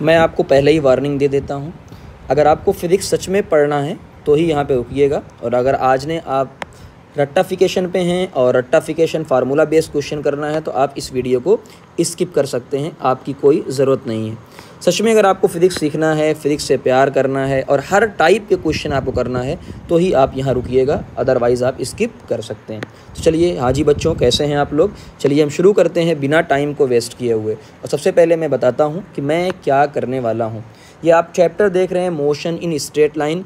मैं आपको पहले ही वार्निंग दे देता हूँ, अगर आपको फिज़िक्स सच में पढ़ना है तो ही यहाँ पे रुकिएगा, और अगर आज ने आप रट्टाफिकेशन पे हैं और रट्टाफिकेशन फार्मूला बेस्ड क्वेश्चन करना है तो आप इस वीडियो को स्किप कर सकते हैं, आपकी कोई ज़रूरत नहीं है। सच में अगर आपको फिज़िक्स सीखना है, फिज़िक्स से प्यार करना है और हर टाइप के क्वेश्चन आपको करना है तो ही आप यहाँ रुकिएगा, अदरवाइज़ आप स्किप कर सकते हैं। तो चलिए, हाँ जी बच्चों, कैसे हैं आप लोग? चलिए हम शुरू करते हैं बिना टाइम को वेस्ट किए हुए। और सबसे पहले मैं बताता हूँ कि मैं क्या करने वाला हूँ। ये आप चैप्टर देख रहे हैं मोशन इन स्ट्रेट लाइन।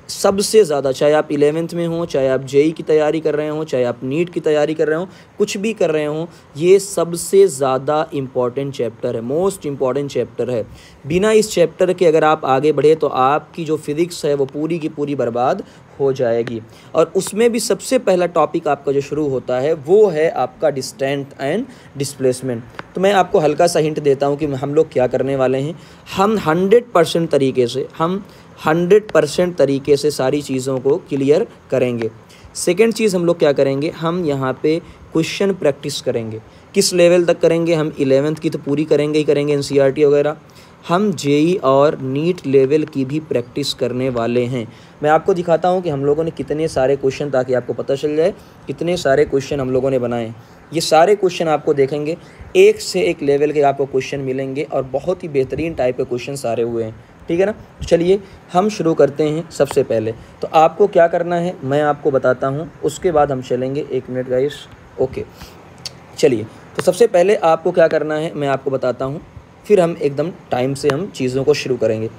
सबसे ज़्यादा, चाहे आप 11th में हो, चाहे आप जेई की तैयारी कर रहे हो, चाहे आप नीट की तैयारी कर रहे हो, कुछ भी कर रहे हो, ये सबसे ज़्यादा इम्पॉर्टेंट चैप्टर है, मोस्ट इम्पॉर्टेंट चैप्टर है। बिना इस चैप्टर के अगर आप आगे बढ़े तो आपकी जो फिज़िक्स है वो पूरी की पूरी बर्बाद हो जाएगी। और उसमें भी सबसे पहला टॉपिक आपका जो शुरू होता है वो है आपका डिस्टेंस एंड डिस्प्लेसमेंट। तो मैं आपको हल्का सा हिंट देता हूँ कि हम लोग क्या करने वाले हैं। हम 100% तरीके से सारी चीज़ों को क्लियर करेंगे। सेकंड चीज़ हम लोग क्या करेंगे, हम यहाँ पे क्वेश्चन प्रैक्टिस करेंगे। किस लेवल तक करेंगे? हम 11th की तो पूरी करेंगे ही करेंगे, एनसीईआरटी वगैरह। हम जेई और नीट लेवल की भी प्रैक्टिस करने वाले हैं। मैं आपको दिखाता हूँ कि हम लोगों ने कितने सारे क्वेश्चन, ताकि आपको पता चल जाए कितने सारे क्वेश्चन हम लोगों ने बनाए। ये सारे क्वेश्चन आपको देखेंगे, एक से एक लेवल के आपको क्वेश्चन मिलेंगे और बहुत ही बेहतरीन टाइप के क्वेश्चन सारे हुए हैं, ठीक है ना। तो चलिए हम शुरू करते हैं। सबसे पहले तो आपको क्या करना है मैं आपको बताता हूँ, उसके बाद हम चलेंगे। 1 मिनट गाइस, ओके। चलिए, तो सबसे पहले आपको क्या करना है मैं आपको बताता हूँ, फिर हम एकदम टाइम से हम चीज़ों को शुरू करेंगे।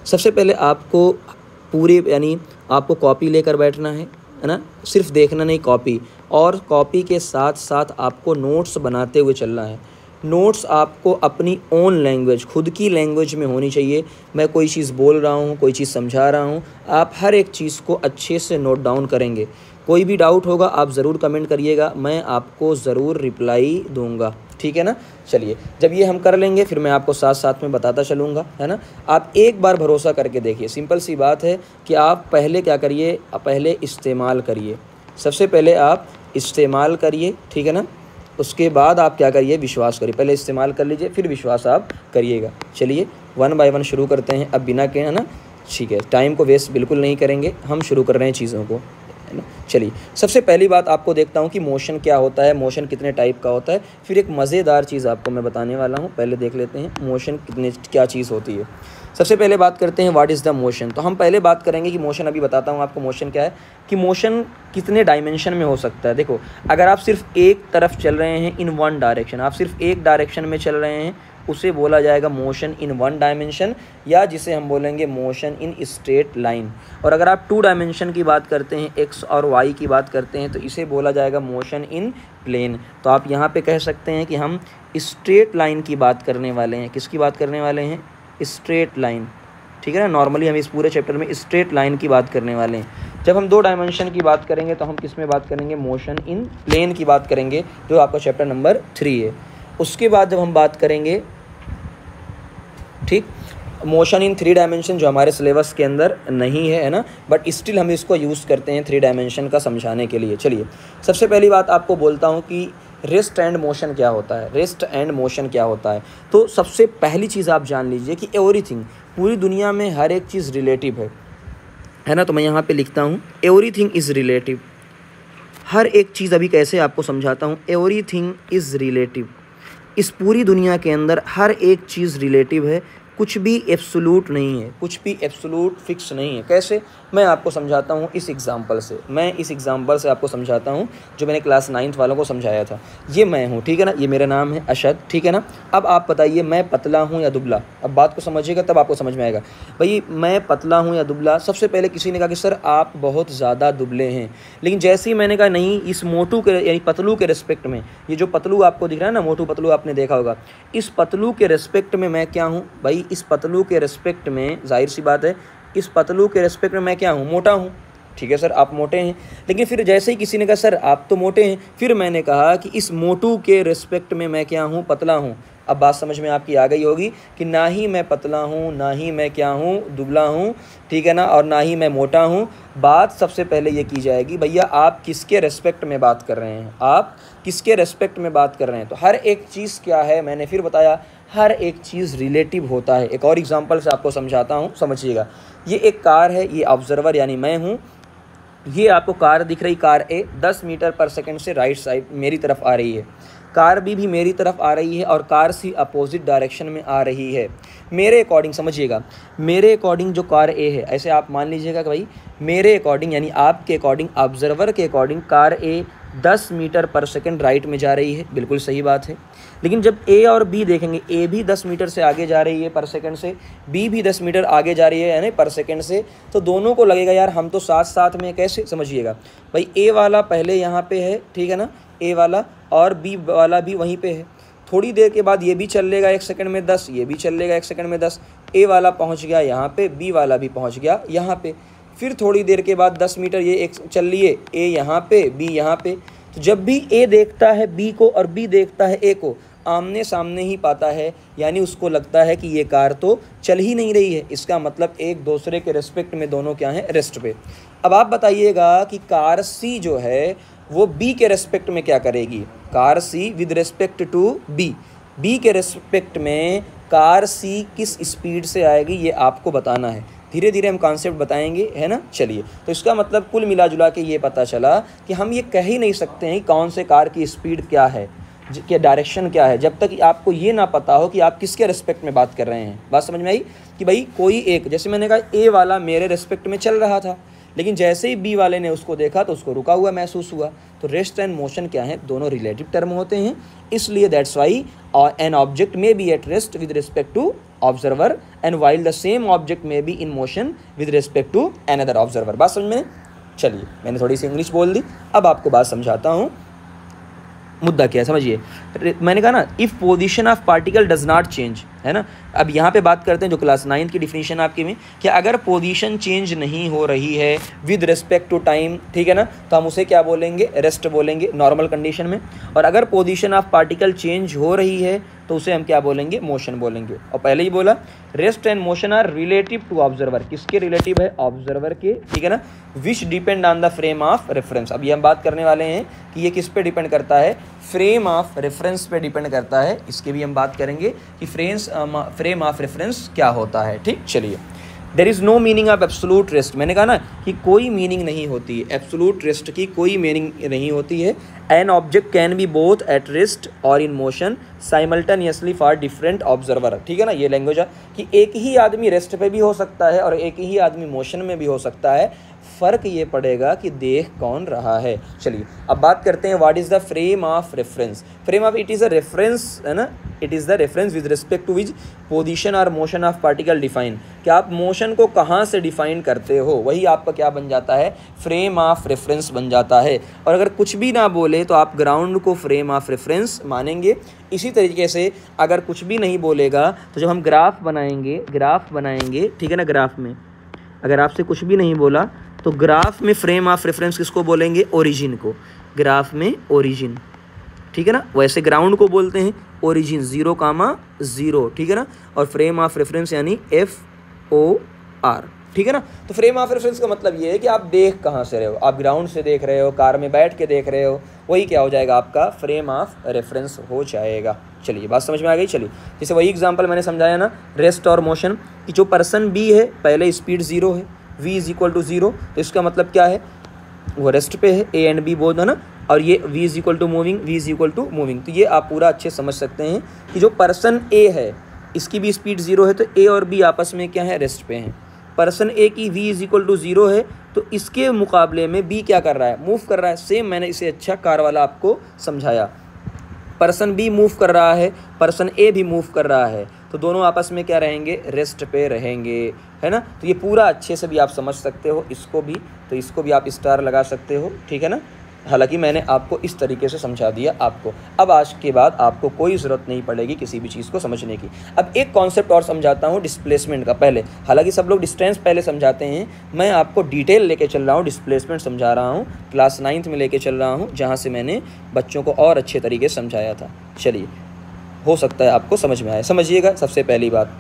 सबसे पहले आपको पूरी, यानी आपको कॉपी लेकर बैठना है ना, सिर्फ देखना नहीं, कॉपी, और कॉपी के साथ साथ आपको नोट्स बनाते हुए चलना है। नोट्स आपको अपनी ओन लैंग्वेज, खुद की लैंग्वेज में होनी चाहिए। मैं कोई चीज़ बोल रहा हूँ, कोई चीज़ समझा रहा हूँ, आप हर एक चीज़ को अच्छे से नोट डाउन करेंगे। कोई भी डाउट होगा आप ज़रूर कमेंट करिएगा, मैं आपको ज़रूर रिप्लाई दूंगा, ठीक है ना। चलिए, जब ये हम कर लेंगे फिर मैं आपको साथ साथ में बताता चलूँगा, है ना। आप एक बार भरोसा करके देखिए, सिंपल सी बात है कि आप पहले क्या करिए, पहले इस्तेमाल करिए। सबसे पहले आप इस्तेमाल करिए, ठीक है ना। उसके बाद आप क्या करिए, विश्वास करिए। पहले इस्तेमाल कर लीजिए, फिर विश्वास आप करिएगा। चलिए 1 बाय 1 शुरू करते हैं, अब बिना के, है ना, ठीक है। टाइम को वेस्ट बिल्कुल नहीं करेंगे, हम शुरू कर रहे हैं चीज़ों को, है ना। चलिए, सबसे पहली बात आपको देखता हूँ कि मोशन क्या होता है, मोशन कितने टाइप का होता है। फिर एक मज़ेदार चीज़ आपको मैं बताने वाला हूँ, पहले देख लेते हैं मोशन क्या चीज़ होती है। सबसे पहले बात करते हैं व्हाट इज़ द मोशन। तो हम पहले बात करेंगे कि मोशन, अभी बताता हूँ आपको मोशन क्या है, कि मोशन कितने डायमेंशन में हो सकता है। देखो, अगर आप सिर्फ एक तरफ चल रहे हैं, इन वन डायरेक्शन, आप सिर्फ एक डायरेक्शन में चल रहे हैं, उसे बोला जाएगा मोशन इन वन डायमेंशन, या जिसे हम बोलेंगे मोशन इन स्ट्रेट लाइन। और अगर आप 2 डायमेंशन की बात करते हैं, एक्स और वाई की बात करते हैं, तो इसे बोला जाएगा मोशन इन प्लेन। तो आप यहाँ पे कह सकते हैं कि हम स्ट्रेट लाइन की बात करने वाले हैं। किसकी बात करने वाले हैं? स्ट्रेट लाइन, ठीक है ना। नॉर्मली हम इस पूरे चैप्टर में स्ट्रेट लाइन की बात करने वाले हैं। जब हम 2 डायमेंशन की बात करेंगे तो हम किस में बात करेंगे? मोशन इन प्लेन की बात करेंगे, जो आपका चैप्टर नंबर 3 है। उसके बाद जब हम बात करेंगे, ठीक, मोशन इन 3 डायमेंशन, जो हमारे सिलेबस के अंदर नहीं है ना, बट स्टिल हम इसको यूज़ करते हैं 3 डायमेंशन का समझाने के लिए। चलिए, सबसे पहली बात आपको बोलता हूँ कि रेस्ट एंड मोशन क्या होता है। रेस्ट एंड मोशन क्या होता है? तो सबसे पहली चीज़ आप जान लीजिए कि एवरीथिंग, पूरी दुनिया में हर एक चीज़ रिलेटिव है ना। तो मैं यहाँ पे लिखता हूँ एवरीथिंग इज़ रिलेटिव। हर एक चीज़, अभी कैसे आपको समझाता हूँ, एवरीथिंग इज़ रिलेटिव। इस पूरी दुनिया के अंदर हर एक चीज़ रिलेटिव है, कुछ भी एब्सोल्यूट नहीं है, कुछ भी एब्सोल्यूट फिक्स नहीं है। कैसे? मैं आपको समझाता हूँ इस एग्जांपल से। मैं इस एग्जांपल से आपको समझाता हूँ जो मैंने क्लास 9th वालों को समझाया था। ये मैं हूँ, ठीक है ना, ये मेरा नाम है अशद, ठीक है ना। अब आप बताइए मैं पतला हूँ या दुबला? अब बात को समझिएगा, तब आपको समझ में आएगा। भाई मैं पतला हूँ या दुबला? सबसे पहले किसी ने कहा कि सर आप बहुत ज़्यादा दुबले हैं, लेकिन जैसे ही मैंने कहा नहीं, इस मोटू के, यानी पतलू के रिस्पेक्ट में, ये जो पतलू आपको दिख रहा है ना, मोटू पतलू आपने देखा होगा, इस पतलू के रिस्पेक्ट में मैं क्या हूँ भाई? इस पतलू के रिस्पेक्ट में, जाहिर सी बात है, इस पतलू के रिस्पेक्ट में मैं क्या हूँ? मोटा हूँ। ठीक है सर, आप मोटे हैं। लेकिन फिर जैसे ही किसी ने कहा सर आप तो मोटे हैं, फिर मैंने कहा कि इस मोटू के रिस्पेक्ट में मैं क्या हूँ? पतला हूँ। अब बात समझ में आपकी आ गई होगी कि ना ही मैं पतला हूँ, ना ही मैं क्या हूँ? दुबला हूँ, ठीक है ना, और ना ही मैं मोटा हूँ। बात सबसे पहले ये की जाएगी भैया आप किसके रिस्पेक्ट में बात कर रहे हैं, आप किसके रिस्पेक्ट में बात कर रहे हैं। तो हर एक चीज़ क्या है, मैंने फिर बताया, हर एक चीज़ रिलेटिव होता है। एक और एग्जांपल से आपको समझाता हूँ, समझिएगा। ये एक कार है, ये ऑब्जर्वर यानी मैं हूँ, ये आपको कार दिख रही, कार ए 10 मीटर पर सेकंड से राइट साइड मेरी तरफ आ रही है, कार बी भी मेरी तरफ आ रही है और कार सी अपोजिट डायरेक्शन में आ रही है। मेरे अकॉर्डिंग समझिएगा, मेरे अकॉर्डिंग जो कार ए है, ऐसे आप मान लीजिएगा कि भाई मेरे अकॉर्डिंग यानी आपके अकॉर्डिंग, ऑब्जर्वर के अकॉर्डिंग कार ए 10 मीटर पर सेकंड राइट में जा रही है, बिल्कुल सही बात है। लेकिन जब ए और बी देखेंगे, ए भी 10 मीटर से आगे जा रही है पर सेकंड से, बी भी 10 मीटर आगे जा रही है यानी पर सेकंड से, तो दोनों को लगेगा यार हम तो साथ साथ में, कैसे समझिएगा भाई, ए वाला पहले यहाँ पे है, ठीक है ना, ए वाला, और बी वाला भी वहीं पे है। थोड़ी देर के बाद ये भी चल लेगा 1 सेकंड में 10, ये भी चल लेगा 1 सेकंड में 10, ए वाला पहुँच गया यहाँ पे, बी वाला भी पहुँच गया यहाँ पे। फिर थोड़ी देर के बाद 10 मीटर ये एक चल लिए, ए यहाँ पे, बी यहाँ पे। तो जब भी ए देखता है बी को और बी देखता है ए को, आमने सामने ही पाता है, यानी उसको लगता है कि ये कार तो चल ही नहीं रही है। इसका मतलब एक दूसरे के रेस्पेक्ट में दोनों क्या हैं, रेस्ट पे। अब आप बताइएगा कि कार सी जो है वो बी के रेस्पेक्ट में क्या करेगी, car C with respect to B, B के रेस्पेक्ट में कार सी किस स्पीड से आएगी, ये आपको बताना है। धीरे धीरे हम कॉन्सेप्ट बताएंगे, है ना। चलिए, तो इसका मतलब कुल मिला जुला के ये पता चला कि हम ये कह ही नहीं सकते हैं कौन से कार की स्पीड क्या है, क्या डायरेक्शन क्या है, जब तक आपको ये ना पता हो कि आप किसके रेस्पेक्ट में बात कर रहे हैं। बात समझ में आई कि भाई कोई एक, जैसे मैंने कहा ए वाला मेरे रेस्पेक्ट में चल रहा था, लेकिन जैसे ही बी वाले ने उसको देखा तो उसको रुका हुआ महसूस हुआ। तो रेस्ट एंड मोशन क्या है, दोनों रिलेटिव टर्म होते हैं, इसलिए that's why an object may be at rest with respect to observer and while the same object may be in motion with respect to another observer. बात समझ में। चलिए, मैंने थोड़ी सी इंग्लिश बोल दी, अब आपको बात समझाता हूँ। मुद्दा क्या है समझिए। मैंने कहा ना, if position of particle does not change, है ना। अब यहाँ पे बात करते हैं जो क्लास 9 की डिफिनीशन आपकी में, कि अगर पोजीशन चेंज नहीं हो रही है विद रिस्पेक्ट टू टाइम, ठीक है ना, तो हम उसे क्या बोलेंगे, रेस्ट बोलेंगे नॉर्मल कंडीशन में। और अगर पोजीशन ऑफ पार्टिकल चेंज हो रही है तो उसे हम क्या बोलेंगे, मोशन बोलेंगे। और पहले ही बोला rest and motion are relative to observer, किसके रिलेटिव है, ऑब्जर्वर के, ठीक है ना, which depend on the frame of reference. अब ये हम बात करने वाले हैं कि ये किस पे डिपेंड करता है, फ्रेम ऑफ रेफरेंस पे डिपेंड करता है। इसकी भी हम बात करेंगे कि फ्रेम ऑफ रेफरेंस क्या होता है, ठीक। चलिए, there is no meaning of absolute rest, मैंने कहा ना कि कोई मीनिंग नहीं होती है एब्सोलूट रेस्ट की, कोई मीनिंग नहीं होती है। An object can be both at rest और in motion simultaneously for different observer, ठीक है ना। ये लैंग्वेज है कि एक ही आदमी रेस्ट पे भी हो सकता है और एक ही आदमी मोशन में भी हो सकता है, फ़र्क ये पड़ेगा कि देख कौन रहा है। चलिए, अब बात करते हैं what is the frame of reference. Frame of, it is a reference, है ना, it is the reference with respect to which position और मोशन ऑफ पार्टिकल डिफाइन, कि आप मोशन को कहाँ से डिफाइन करते हो, वही आपका क्या बन जाता है, फ्रेम ऑफ रेफरेंस बन जाता है। और अगर कुछ भी ना बोले तो आप ग्राउंड को फ्रेम ऑफ रेफरेंस मानेंगे। इसी तरीके से अगर कुछ भी नहीं बोलेगा तो जब हम ग्राफ बनाएंगे, ठीक है ना, ग्राफ में अगर आपसे कुछ भी नहीं बोला तो ग्राफ में फ्रेम ऑफ रेफरेंस किसको बोलेंगे, ओरिजिन को, ग्राफ में ओरिजिन, ठीक है ना। वैसे ग्राउंड को बोलते हैं ओरिजिन 0,0, ठीक है ना, और फ्रेम ऑफ रेफरेंस यानी FOR, ठीक है ना। तो फ्रेम ऑफ रेफरेंस का मतलब ये है कि आप देख कहाँ से रहे हो, आप ग्राउंड से देख रहे हो, कार में बैठ के देख रहे हो, वही क्या हो जाएगा, आपका फ्रेम ऑफ रेफरेंस हो जाएगा। चलिए, बात समझ में आ गई। चलिए, जैसे वही एग्जांपल मैंने समझाया ना, रेस्ट और मोशन कि जो पर्सन बी है पहले स्पीड 0 है, v इज इक्वल टू 0, तो इसका मतलब क्या है, वो रेस्ट पे है, ए एंड बी बोथ है ना, और ये v is equal to moving, v is equal to moving. तो ये आप पूरा अच्छे समझ सकते हैं कि जो पर्सन ए है इसकी भी स्पीड 0 है, तो ए और बी आपस में क्या है, रेस्ट पे हैं। पर्सन ए की v इज इक्वल टू 0 है, तो इसके मुकाबले में बी क्या कर रहा है, मूव कर रहा है। सेम मैंने इसे अच्छा कार वाला आपको समझाया, पर्सन बी मूव कर रहा है, पर्सन ए भी मूव कर रहा है, तो दोनों आपस में क्या रहेंगे, रेस्ट पे रहेंगे, है ना। तो ये पूरा अच्छे से भी आप समझ सकते हो, इसको भी, तो इसको भी आप स्टार लगा सकते हो, ठीक है ना। हालांकि मैंने आपको इस तरीके से समझा दिया आपको। अब आज के बाद आपको कोई ज़रूरत नहीं पड़ेगी किसी भी चीज़ को समझने की। अब एक कॉन्सेप्ट और समझाता हूँ डिस्प्लेसमेंट का। पहले हालांकि सब लोग डिस्टेंस पहले समझाते हैं, मैं आपको डिटेल लेके चल रहा हूँ, डिस्प्लेसमेंट समझा रहा हूँ, क्लास 9th में लेके चल रहा हूँ, जहाँ से मैंने बच्चों को और अच्छे तरीके से समझाया था। चलिए, हो सकता है आपको समझ में आए। समझिएगा, सबसे पहली बात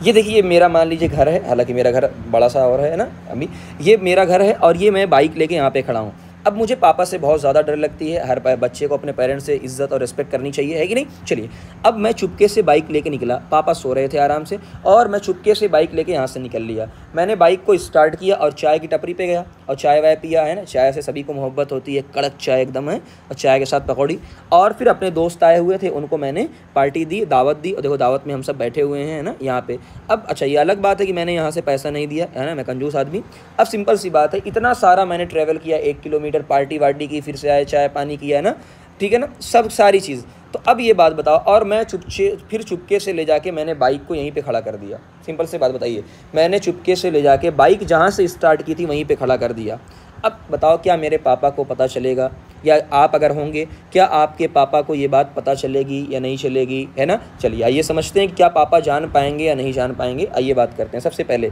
ये देखिए, मेरा मान लीजिए घर है, हालांकि मेरा घर बड़ा सा और है ना, अभी ये मेरा घर है और ये मैं बाइक लेके यहाँ पे खड़ा हूँ। अब मुझे पापा से बहुत ज़्यादा डर लगती है, हर बच्चे को अपने पेरेंट्स से इज्जत और रिस्पेक्ट करनी चाहिए, है कि नहीं। चलिए, अब मैं चुपके से बाइक लेके निकला, पापा सो रहे थे आराम से, और मैं चुपके से बाइक लेके यहाँ से निकल लिया। मैंने बाइक को स्टार्ट किया और चाय की टपरी पे गया और चाय वाय पिया, है ना। चाय से सभी को मोहब्बत होती है, कड़क चाय एकदम है, और चाय के साथ पकौड़ी। और फिर अपने दोस्त आए हुए थे, उनको मैंने पार्टी दी, दावत दी, और देखो दावत में हम सब बैठे हुए हैं, है ना, यहाँ पे। अब अच्छा, ये अलग बात है कि मैंने यहाँ से पैसा नहीं दिया, है ना, मैं कंजूस आदमी। अब सिंपल सी बात है, इतना सारा मैंने ट्रैवल किया, 1 किलोमीटर पार्टी वार्टी की, फिर से आए, चाय पानी किया, है ना, ठीक है ना, सब सारी चीज़। तो अब ये बात बताओ, और मैं फिर चुपके से ले जाके मैंने बाइक को यहीं पे खड़ा कर दिया। सिंपल से बात बताइए, मैंने चुपके से ले जाके बाइक जहाँ से स्टार्ट की थी वहीं पे खड़ा कर दिया। अब बताओ, क्या मेरे पापा को पता चलेगा, या आप अगर होंगे, क्या आपके पापा को ये बात पता चलेगी या नहीं चलेगी, है ना। चलिए आइए समझते हैं कि क्या पापा जान पाएंगे या नहीं जान पाएंगे। आइए बात करते हैं। सबसे पहले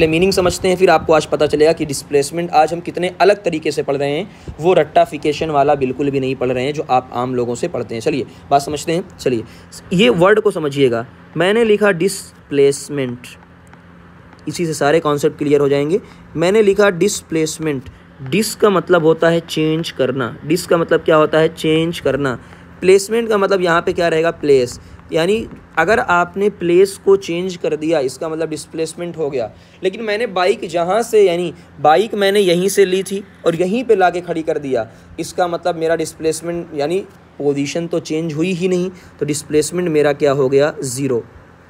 मीनिंग समझते हैं, फिर आपको आज पता चलेगा कि डिस्प्लेसमेंट आज हम कितने अलग तरीके से पढ़ रहे हैं। वो रट्टाफिकेशन वाला बिल्कुल भी नहीं पढ़ रहे हैं जो आप आम लोगों से पढ़ते हैं। चलिए बात समझते हैं। चलिए, ये वर्ड को समझिएगा। मैंने लिखा डिस्प्लेसमेंट, इसी से सारे कॉन्सेप्ट क्लियर हो जाएंगे। मैंने लिखा डिस्प्लेसमेंट। डिस का मतलब होता है चेंज करना। डिस का मतलब क्या होता है? चेंज करना। प्लेसमेंट का मतलब यहाँ पे क्या रहेगा? प्लेस। यानी अगर आपने प्लेस को चेंज कर दिया, इसका मतलब डिस्प्लेसमेंट हो गया। लेकिन मैंने बाइक जहाँ से, यानी बाइक मैंने यहीं से ली थी और यहीं पे लाके खड़ी कर दिया, इसका मतलब मेरा डिस्प्लेसमेंट यानी पोजीशन तो चेंज हुई ही नहीं, तो डिस्प्लेसमेंट मेरा क्या हो गया? ज़ीरो।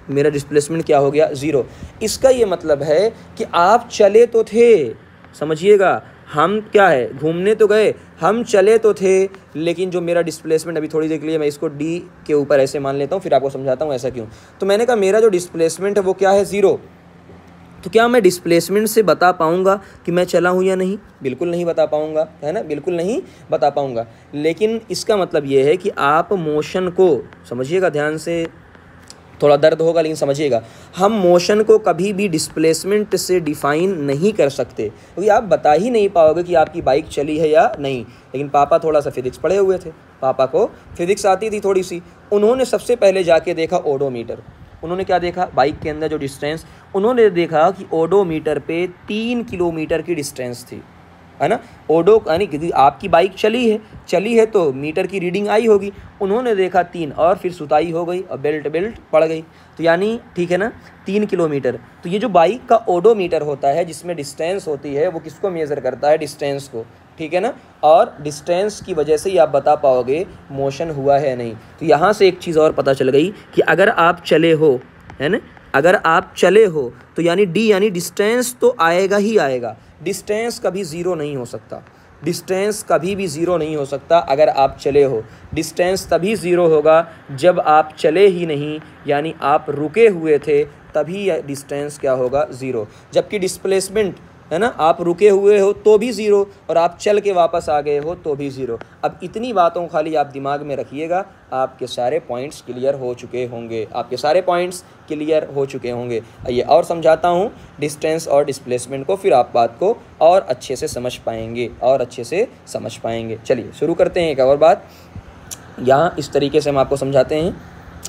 मेरा डिस्प्लेसमेंट क्या हो गया? ज़ीरो। इसका ये मतलब है कि आप चले तो थे, समझिएगा, हम क्या है, घूमने तो गए, हम चले तो थे, लेकिन जो मेरा डिस्प्लेसमेंट, अभी थोड़ी देर के लिए मैं इसको डी के ऊपर ऐसे मान लेता हूँ, फिर आपको समझाता हूँ ऐसा क्यों। तो मैंने कहा मेरा जो डिस्प्लेसमेंट है वो क्या है? ज़ीरो। तो क्या मैं डिस्प्लेसमेंट से बता पाऊँगा कि मैं चला हूँ या नहीं? बिल्कुल नहीं बता पाऊँगा, है ना, बिल्कुल नहीं बता पाऊँगा। लेकिन इसका मतलब ये है कि आप मोशन को, समझिएगा ध्यान से, थोड़ा दर्द होगा लेकिन समझिएगा, हम मोशन को कभी भी डिस्प्लेसमेंट से डिफाइन नहीं कर सकते, क्योंकि आप बता ही नहीं पाओगे कि आपकी बाइक चली है या नहीं। लेकिन पापा थोड़ा सा फिजिक्स पढ़े हुए थे, पापा को फिजिक्स आती थी थोड़ी सी। उन्होंने सबसे पहले जाके देखा ओडोमीटर। उन्होंने क्या देखा? बाइक के अंदर जो डिस्टेंस, उन्होंने देखा कि ओडोमीटर पे 3 किलोमीटर की डिस्टेंस थी, है ना। ओडो यानी कि आपकी बाइक चली है तो मीटर की रीडिंग आई होगी। उन्होंने देखा 3, और फिर सुताई हो गई और बेल्ट पड़ गई, तो यानी ठीक है ना, 3 किलोमीटर। तो ये जो बाइक का ओडोमीटर होता है, जिसमें डिस्टेंस होती है, वो किसको मेज़र करता है? डिस्टेंस को, ठीक है ना। और डिस्टेंस की वजह से ही आप बता पाओगे मोशन हुआ है नहीं। तो यहाँ से एक चीज़ और पता चल गई कि अगर आप चले हो, है ना, अगर आप चले हो तो यानी डी यानी डिस्टेंस तो आएगा ही आएगा। डिस्टेंस कभी ज़ीरो नहीं हो सकता, डिस्टेंस कभी भी ज़ीरो नहीं हो सकता अगर आप चले हो। डिस्टेंस तभी ज़ीरो होगा जब आप चले ही नहीं, यानी आप रुके हुए थे, तभी डिस्टेंस क्या होगा? ज़ीरो। जबकि डिस्प्लेसमेंट, है ना, आप रुके हुए हो तो भी ज़ीरो, और आप चल के वापस आ गए हो तो भी ज़ीरो। अब इतनी बातों खाली आप दिमाग में रखिएगा, आपके सारे पॉइंट्स क्लियर हो चुके होंगे, आपके सारे पॉइंट्स क्लियर हो चुके होंगे। आइए और समझाता हूँ डिस्टेंस और डिस्प्लेसमेंट को, फिर आप बात को और अच्छे से समझ पाएंगे, चलिए शुरू करते हैं। एक और बात यहाँ इस तरीके से हम आपको समझाते हैं।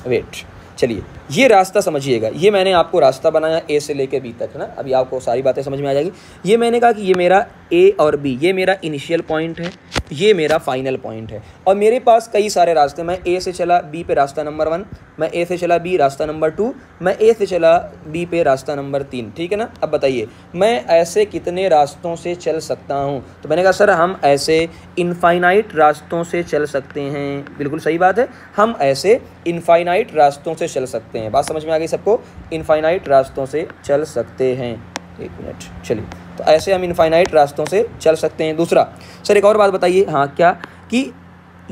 वेट, चलिए ये रास्ता समझिएगा। ये मैंने आपको रास्ता बनाया ए से लेके बी तक, है ना। अभी आपको सारी बातें समझ में आ जाएगी। ये मैंने कहा कि ये मेरा ए और बी, ये मेरा इनिशियल पॉइंट है, ये मेरा फाइनल पॉइंट है, और मेरे पास कई सारे रास्ते। मैं ए से चला बी पे रास्ता नंबर 1, मैं ए से चला बी रास्ता नंबर 2, मैं ए से चला बी पे रास्ता नंबर 3, ठीक है ना। अब बताइए मैं ऐसे कितने रास्तों से चल सकता हूँ? तो मैंने कहा सर हम ऐसे इनफाइनाइट रास्तों से चल सकते हैं। बिल्कुल सही बात है, हम ऐसे इनफाइनाइट रास्तों से चल सकते हैं। बात समझ में आ गई सबको? इनफाइनाइट रास्तों से चल सकते हैं। एक मिनट, चलिए, तो ऐसे हम इनफाइनाइट रास्तों से चल सकते हैं। दूसरा, सर एक और बात बताइए, हाँ क्या, कि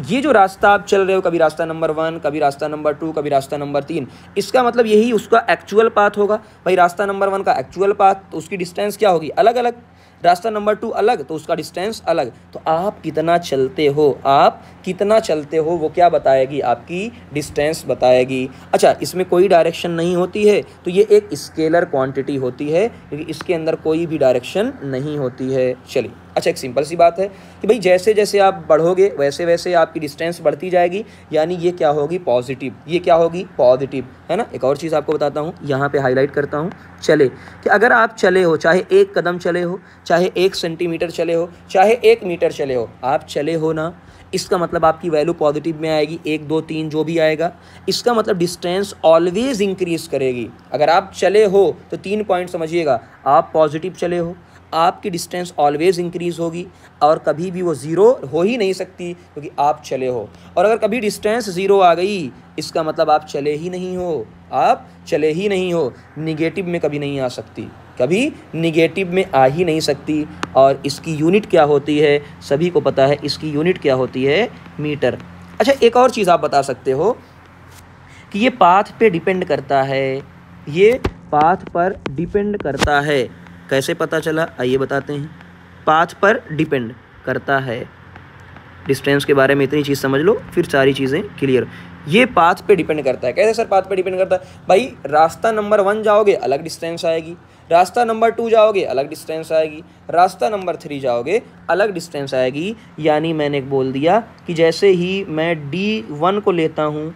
ये जो रास्ता आप चल रहे हो, कभी रास्ता नंबर 1, कभी रास्ता नंबर 2, कभी रास्ता नंबर 3, इसका मतलब यही उसका एक्चुअल पाथ होगा। भाई रास्ता नंबर 1 का एक्चुअल पाथ, तो उसकी डिस्टेंस क्या होगी? अलग अलग। रास्ता नंबर 2 अलग, तो उसका डिस्टेंस अलग। तो आप कितना चलते हो, वो क्या बताएगी? आपकी डिस्टेंस बताएगी। अच्छा, इसमें कोई डायरेक्शन नहीं होती है, तो ये एक स्केलर क्वांटिटी होती है, क्योंकि इसके अंदर कोई भी डायरेक्शन नहीं होती है। चलिए, अच्छा एक सिंपल सी बात है कि भाई जैसे जैसे आप बढ़ोगे वैसे वैसे आपकी डिस्टेंस बढ़ती जाएगी, यानी ये क्या होगी? पॉजिटिव। ये क्या होगी? पॉजिटिव, है ना। एक और चीज़ आपको बताता हूँ, यहाँ पे हाईलाइट करता हूँ, चले, कि अगर आप चले हो, चाहे 1 कदम चले हो, चाहे 1 सेंटीमीटर चले हो, चाहे 1 मीटर चले हो, आप चले हो ना, इसका मतलब आपकी वैल्यू पॉजिटिव में आएगी, 1 2 3 जो भी आएगा, इसका मतलब डिस्टेंस ऑलवेज इंक्रीज करेगी। अगर आप चले हो तो 3 पॉइंट समझिएगा, आप पॉजिटिव चले हो, आपकी डिस्टेंस ऑलवेज इंक्रीज होगी और कभी भी वो ज़ीरो हो ही नहीं सकती क्योंकि आप चले हो। और अगर कभी डिस्टेंस ज़ीरो आ गई, इसका मतलब आप चले ही नहीं हो, आप चले ही नहीं हो, निगेटिव में कभी नहीं आ सकती, कभी निगेटिव में आ ही नहीं सकती। और इसकी यूनिट क्या होती है, सभी को पता है, इसकी यूनिट क्या होती है, मीटर। अच्छा, एक और चीज़ आप बता सकते हो कि ये पाथ पे डिपेंड करता है, ये पाथ पर डिपेंड करता है। कैसे पता चला, आइए बताते हैं। पाथ पर डिपेंड करता है, डिस्टेंस के बारे में इतनी चीज़ समझ लो, फिर सारी चीज़ें क्लियर। ये पाथ पे डिपेंड करता है। कैसे सर पाथ पे डिपेंड करता है? भाई रास्ता नंबर 1 जाओगे अलग डिस्टेंस आएगी, रास्ता नंबर 2 जाओगे अलग डिस्टेंस आएगी, रास्ता नंबर 3 जाओगे अलग डिस्टेंस आएगी। यानी मैंने बोल दिया कि जैसे ही मैं D1 को लेता हूँ,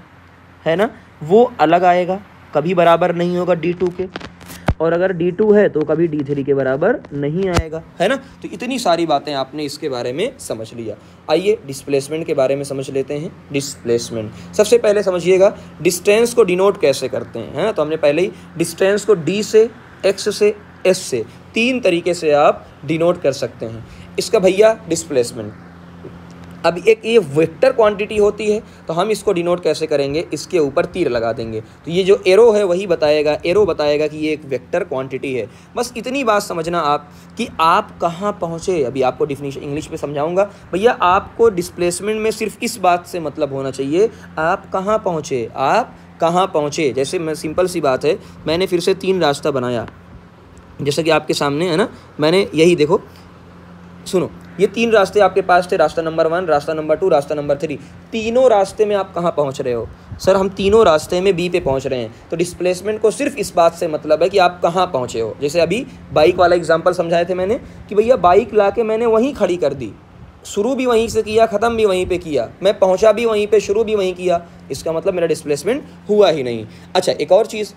है ना, वो अलग आएगा, कभी बराबर नहीं होगा D2 के, और अगर D2 है तो कभी D3 के बराबर नहीं आएगा, है ना। तो इतनी सारी बातें आपने इसके बारे में समझ लिया। आइए डिस्प्लेसमेंट के बारे में समझ लेते हैं। डिस्प्लेसमेंट सबसे पहले समझिएगा, डिस्टेंस को डिनोट कैसे करते हैं, है ना। तो हमने पहले ही डिस्टेंस को D से, X से, S से 3 तरीके से आप डिनोट कर सकते हैं। इसका भैया डिस्प्लेसमेंट, अब एक ये वेक्टर क्वांटिटी होती है, तो हम इसको डिनोट कैसे करेंगे, इसके ऊपर तीर लगा देंगे, तो ये जो एरो है वही बताएगा, एरो बताएगा कि ये एक वेक्टर क्वांटिटी है। बस इतनी बात समझना आप कि आप कहाँ पहुँचे। अभी आपको डिफिनीशन इंग्लिश में समझाऊंगा। भैया आपको डिस्प्लेसमेंट में सिर्फ इस बात से मतलब होना चाहिए, आप कहाँ पहुँचे, आप कहाँ पहुँचे। जैसे मैं सिंपल सी बात है, मैंने फिर से 3 रास्ता बनाया, जैसा कि आपके सामने है ना, मैंने यही देखो, सुनो, ये 3 रास्ते आपके पास थे, रास्ता नंबर 1, रास्ता नंबर 2, रास्ता नंबर 3। तीनों रास्ते में आप कहाँ पहुँच रहे हो? सर हम तीनों रास्ते में B पे पहुँच रहे हैं। तो डिस्प्लेसमेंट को सिर्फ इस बात से मतलब है कि आप कहाँ पहुँचे हो। जैसे अभी बाइक वाला एग्जांपल समझाए थे मैंने कि भैया बाइक ला के मैंने वहीं खड़ी कर दी, शुरू भी वहीं से किया, ख़त्म भी वहीं पे किया, मैं पहुँचा भी वहीं पे, शुरू भी वहीं किया, इसका मतलब मेरा डिस्प्लेसमेंट हुआ ही नहीं। अच्छा, एक और चीज़,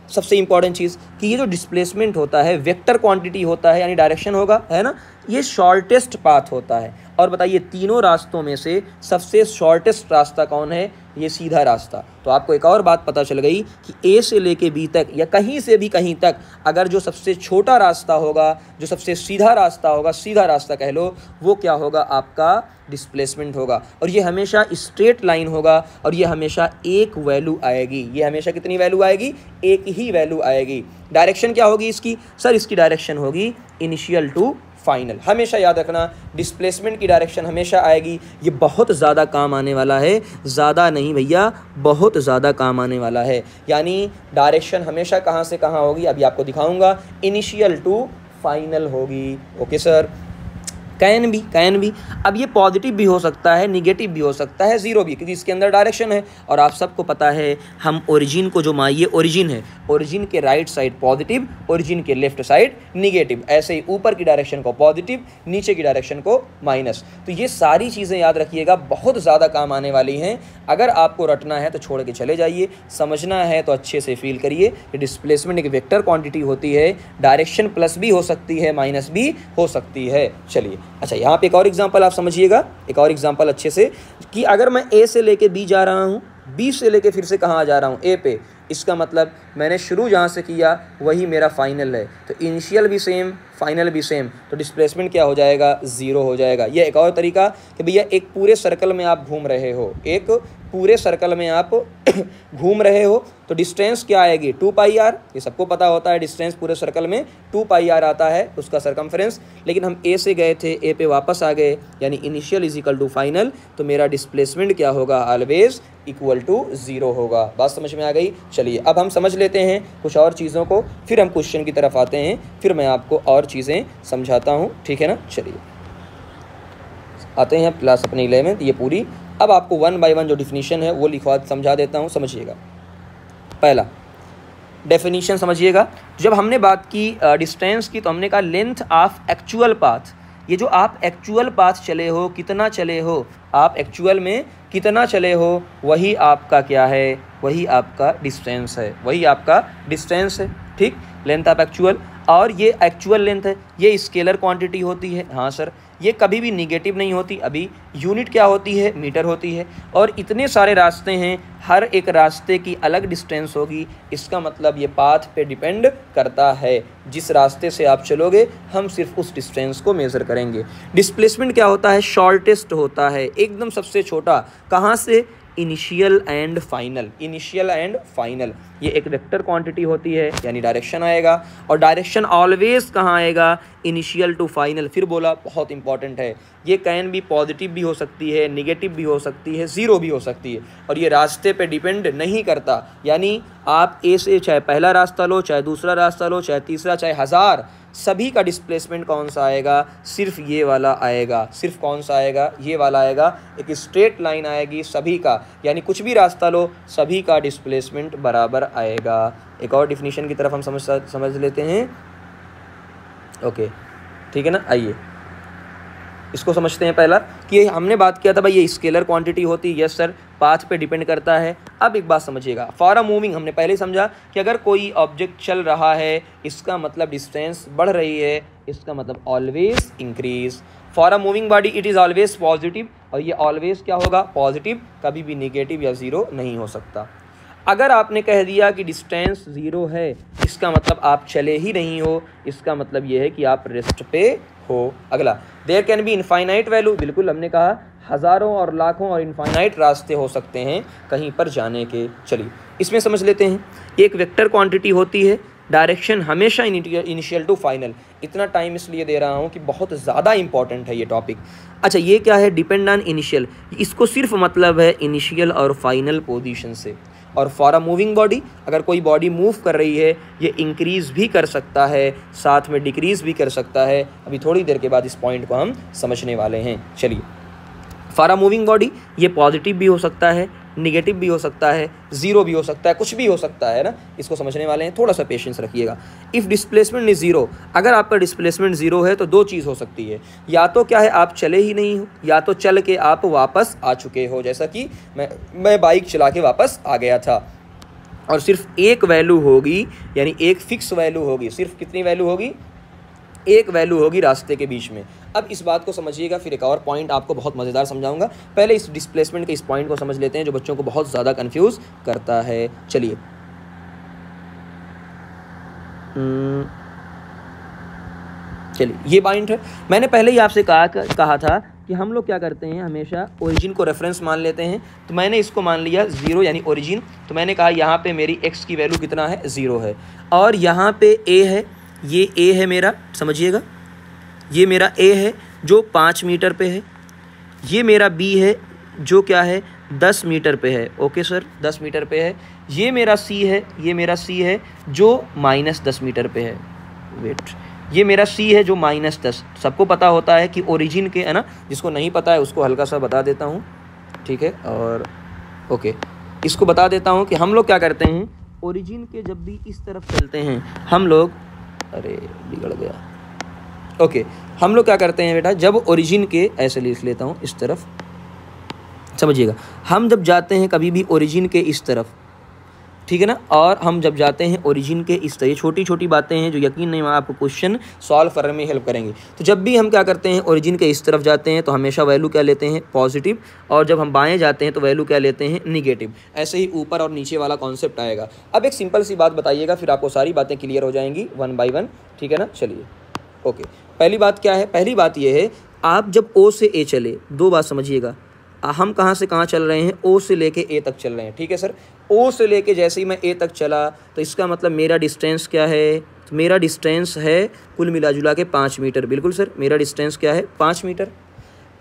सबसे इंपॉर्टेंट चीज़, कि ये जो डिस्प्लेसमेंट होता है वेक्टर क्वांटिटी होता है, यानी डायरेक्शन होगा, है ना, ये शॉर्टेस्ट पाथ होता है। और बताइए तीनों रास्तों में से सबसे शॉर्टेस्ट रास्ता कौन है? ये सीधा रास्ता। तो आपको एक और बात पता चल गई कि A से लेके B तक या कहीं से भी कहीं तक अगर जो सबसे छोटा रास्ता होगा, जो सबसे सीधा रास्ता होगा, सीधा रास्ता कह लो, वो क्या होगा? आपका डिस्प्लेसमेंट होगा। और ये हमेशा स्ट्रेट लाइन होगा और ये हमेशा एक वैल्यू आएगी। ये हमेशा कितनी वैल्यू आएगी? एक ही वैल्यू आएगी। डायरेक्शन क्या होगी इसकी? सर इसकी डायरेक्शन होगी इनिशियल टू फाइनल। हमेशा याद रखना, डिस्प्लेसमेंट की डायरेक्शन हमेशा आएगी। ये बहुत ज़्यादा काम आने वाला है, ज़्यादा नहीं भैया, बहुत ज़्यादा काम आने वाला है। यानी डायरेक्शन हमेशा कहाँ से कहाँ होगी, अभी आपको दिखाऊंगा, इनिशियल टू फाइनल होगी। Okay sir. कैन भी, अब ये पॉजिटिव भी हो सकता है, निगेटिव भी हो सकता है, ज़ीरो भी, क्योंकि इसके अंदर डायरेक्शन है। और आप सबको पता है हम ओरिजिन को जो ये ओरिजिन है, ओरिजिन के राइट साइड पॉजिटिव, ओरिजिन के लेफ्ट साइड निगेटिव, ऐसे ही ऊपर की डायरेक्शन को पॉजिटिव, नीचे की डायरेक्शन को माइनस। तो ये सारी चीज़ें याद रखिएगा, बहुत ज़्यादा काम आने वाली हैं। अगर आपको रटना है तो छोड़ के चले जाइए, समझना है तो अच्छे से फील करिए कि डिस्प्लेसमेंट एक वेक्टर क्वांटिटी होती है, डायरेक्शन प्लस भी हो सकती है, माइनस भी हो सकती है। चलिए, अच्छा यहाँ पे एक और एग्जांपल आप समझिएगा, एक और एग्जांपल अच्छे से, कि अगर मैं A से लेके B जा रहा हूँ, B से लेके फिर से कहाँ जा रहा हूँ? A पे। इसका मतलब मैंने शुरू जहाँ से किया वही मेरा फाइनल है। तो इनिशियल भी सेम, फाइनल भी सेम, तो डिस्प्लेसमेंट क्या हो जाएगा? ज़ीरो हो जाएगा। ये एक और तरीका कि भैया एक पूरे सर्कल में आप घूम रहे हो, एक पूरे सर्कल में आप घूम रहे हो, तो डिस्टेंस क्या आएगी? 2πr। ये सबको पता होता है, डिस्टेंस पूरे सर्कल में 2πr आता है, उसका सरकमफ्रेंस। लेकिन हम A से गए थे, A पे वापस आ गए, यानी initial is equal to final, तो मेरा डिस्प्लेसमेंट क्या होगा? ऑलवेज इक्वल टू ज़ीरो होगा। बात समझ में आ गई? चलिए अब हम समझ लेते हैं कुछ और चीज़ों को, फिर हम क्वेश्चन की तरफ आते हैं, फिर मैं आपको और चीज़ें समझाता हूँ, ठीक है ना। चलिए आते हैं क्लास अपनी 11th ये पूरी। अब आपको 1 by 1 जो डिफिनीशन है वो लिखवा समझा देता हूँ, समझिएगा। पहला डेफिनीशन समझिएगा, जब हमने बात की डिस्टेंस की, तो हमने कहा लेंथ ऑफ एक्चुअल पाथ। ये जो आप एक्चुअल पाथ चले हो, कितना चले हो, आप एक्चुअल में कितना चले हो, वही आपका क्या है? वही आपका डिस्टेंस है, वही आपका डिस्टेंस है। ठीक, लेंथ ऑफ एक्चुअल, और ये एक्चुअल लेंथ है, ये स्केलर क्वांटिटी होती है। हाँ सर, ये कभी भी निगेटिव नहीं होती। अभी यूनिट क्या होती है? मीटर होती है। और इतने सारे रास्ते हैं, हर एक रास्ते की अलग डिस्टेंस होगी। इसका मतलब ये पाथ पे डिपेंड करता है। जिस रास्ते से आप चलोगे हम सिर्फ उस डिस्टेंस को मेज़र करेंगे। डिस्प्लेसमेंट क्या होता है? शॉर्टेस्ट होता है, एकदम सबसे छोटा। कहाँ से? Initial and final. Initial and final ये एक वेक्टर क्वांटिटी होती है, यानी डायरेक्शन आएगा। और डायरेक्शन ऑलवेज कहाँ आएगा? Initial to final. फिर बोला, बहुत इंपॉर्टेंट है, ये कैन भी पॉजिटिव भी हो सकती है, निगेटिव भी हो सकती है, ज़ीरो भी हो सकती है, और ये रास्ते पे डिपेंड नहीं करता। यानी आप ए से चाहे पहला रास्ता लो, चाहे दूसरा रास्ता लो, चाहे तीसरा, चाहे हज़ार, सभी का डिस्प्लेसमेंट कौन सा आएगा? सिर्फ ये वाला आएगा। सिर्फ कौन सा आएगा? ये वाला आएगा। एक स्ट्रेट लाइन आएगी सभी का, यानी कुछ भी रास्ता लो सभी का डिस्प्लेसमेंट बराबर आएगा। एक और डिफिनीशन की तरफ हम समझ लेते हैं। ओके, ठीक है ना। आइए इसको समझते हैं। पहला कि हमने बात किया था भाई ये स्केलर क्वांटिटी होती है। यस सर, पाथ पे डिपेंड करता है। अब एक बात समझिएगा, फॉर अ मूविंग हमने पहले समझा कि अगर कोई ऑब्जेक्ट चल रहा है, इसका मतलब डिस्टेंस बढ़ रही है, इसका मतलब always increase. For a moving body it is always positive, और ये ऑलवेज क्या होगा? पॉजिटिव, कभी भी निगेटिव या ज़ीरो नहीं हो सकता। अगर आपने कह दिया कि डिस्टेंस ज़ीरो है, इसका मतलब आप चले ही नहीं हो, इसका मतलब ये है कि आप रेस्ट पे हो। अगला, there can be infinite value. बिल्कुल, हमने कहा हज़ारों और लाखों और इनफाइनाइट रास्ते हो सकते हैं कहीं पर जाने के। चलिए इसमें समझ लेते हैं। एक वेक्टर क्वांटिटी होती है, डायरेक्शन हमेशा इनिशियल टू फाइनल। इतना टाइम इसलिए दे रहा हूँ कि बहुत ज़्यादा इंपॉर्टेंट है ये टॉपिक। अच्छा, ये क्या है? Depend on initial. इसको सिर्फ मतलब है इनिशियल और फाइनल पोजीशन से। और फॉर अ मूविंग बॉडी, अगर कोई बॉडी मूव कर रही है, ये इंक्रीज़ भी कर सकता है, साथ में डिक्रीज़ भी कर सकता है। अभी थोड़ी देर के बाद इस पॉइंट को हम समझने वाले हैं। चलिए, फॉर अ मूविंग बॉडी ये पॉजिटिव भी हो सकता है, निगेटिव भी हो सकता है, ज़ीरो भी हो सकता है, कुछ भी हो सकता है ना। इसको समझने वाले हैं, थोड़ा सा पेशेंस रखिएगा। इफ़ डिस्प्लेसमेंट इज ज़ीरो, अगर आपका डिस्प्लेसमेंट ज़ीरो है तो दो चीज़ हो सकती है। या तो क्या है, आप चले ही नहीं हो, या तो चल के आप वापस आ चुके हो। जैसा कि मैं बाइक चला के वापस आ गया था। और सिर्फ एक वैल्यू होगी, यानी एक फिक्स वैल्यू होगी। सिर्फ कितनी वैल्यू होगी? एक वैल्यू होगी रास्ते के बीच में। अब इस बात को समझिएगा, फिर एक और पॉइंट आपको बहुत मज़ेदार समझाऊंगा। पहले इस डिस्प्लेसमेंट के इस पॉइंट को समझ लेते हैं जो बच्चों को बहुत ज़्यादा कंफ्यूज करता है। चलिए, ये पॉइंट है। मैंने पहले ही आपसे कहा था कि हम लोग क्या करते हैं, हमेशा ओरिजिन को रेफरेंस मान लेते हैं। तो मैंने इसको मान लिया ज़ीरो, यानी ओरिजिन। तो मैंने कहा यहाँ पे मेरी एक्स की वैल्यू कितना है? ज़ीरो है। और यहाँ पे ए है, ये ए है मेरा, समझिएगा, ये मेरा ए है जो 5 मीटर पे है। ये मेरा बी है जो क्या है? 10 मीटर पे है। ओके सर, 10 मीटर पे है। ये मेरा सी है, ये मेरा सी है जो -10 मीटर पे है। वेट, ये मेरा सी है जो -10। सबको पता होता है कि ओरिजिन के, है ना। जिसको नहीं पता है उसको हल्का सा बता देता हूँ, ठीक है। और ओके, इसको बता देता हूँ कि हम लोग क्या करते हैं, ओरिजिन के जब भी इस तरफ चलते हैं हम लोग, अरे बिगड़ गया। ओके, हम लोग क्या करते हैं बेटा, जब ओरिजिन के, ऐसे लिख लेता हूँ इस तरफ, समझिएगा, हम जब जाते हैं कभी भी ओरिजिन के इस तरफ, ठीक है ना, और हम जब जाते हैं ओरिजिन के इस तरह, ये छोटी छोटी बातें हैं जो यकीन नहीं आपको क्वेश्चन सॉल्व करने में हेल्प करेंगी। तो जब भी हम क्या करते हैं, ओरिजिन के इस तरफ जाते हैं तो हमेशा वैल्यू क्या लेते हैं? पॉजिटिव। और जब हम बाएं जाते हैं तो वैल्यू क्या लेते हैं? निगेटिव। ऐसे ही ऊपर और नीचे वाला कॉन्सेप्ट आएगा। अब एक सिंपल सी बात बताइएगा, फिर आपको सारी बातें क्लियर हो जाएंगी 1 बाय 1, ठीक है ना। चलिए, ओके, पहली बात क्या है? पहली बात ये है, आप जब ओ से ए चले, दो बात समझिएगा, हम कहाँ से कहाँ चल रहे हैं? ओ से लेके ए तक चल रहे हैं, ठीक है सर। ओ से लेके जैसे ही मैं ए तक चला तो इसका मतलब मेरा डिस्टेंस क्या है? तो मेरा डिस्टेंस है कुल मिला जुला के 5 मीटर। बिल्कुल सर, मेरा डिस्टेंस क्या है? 5 मीटर।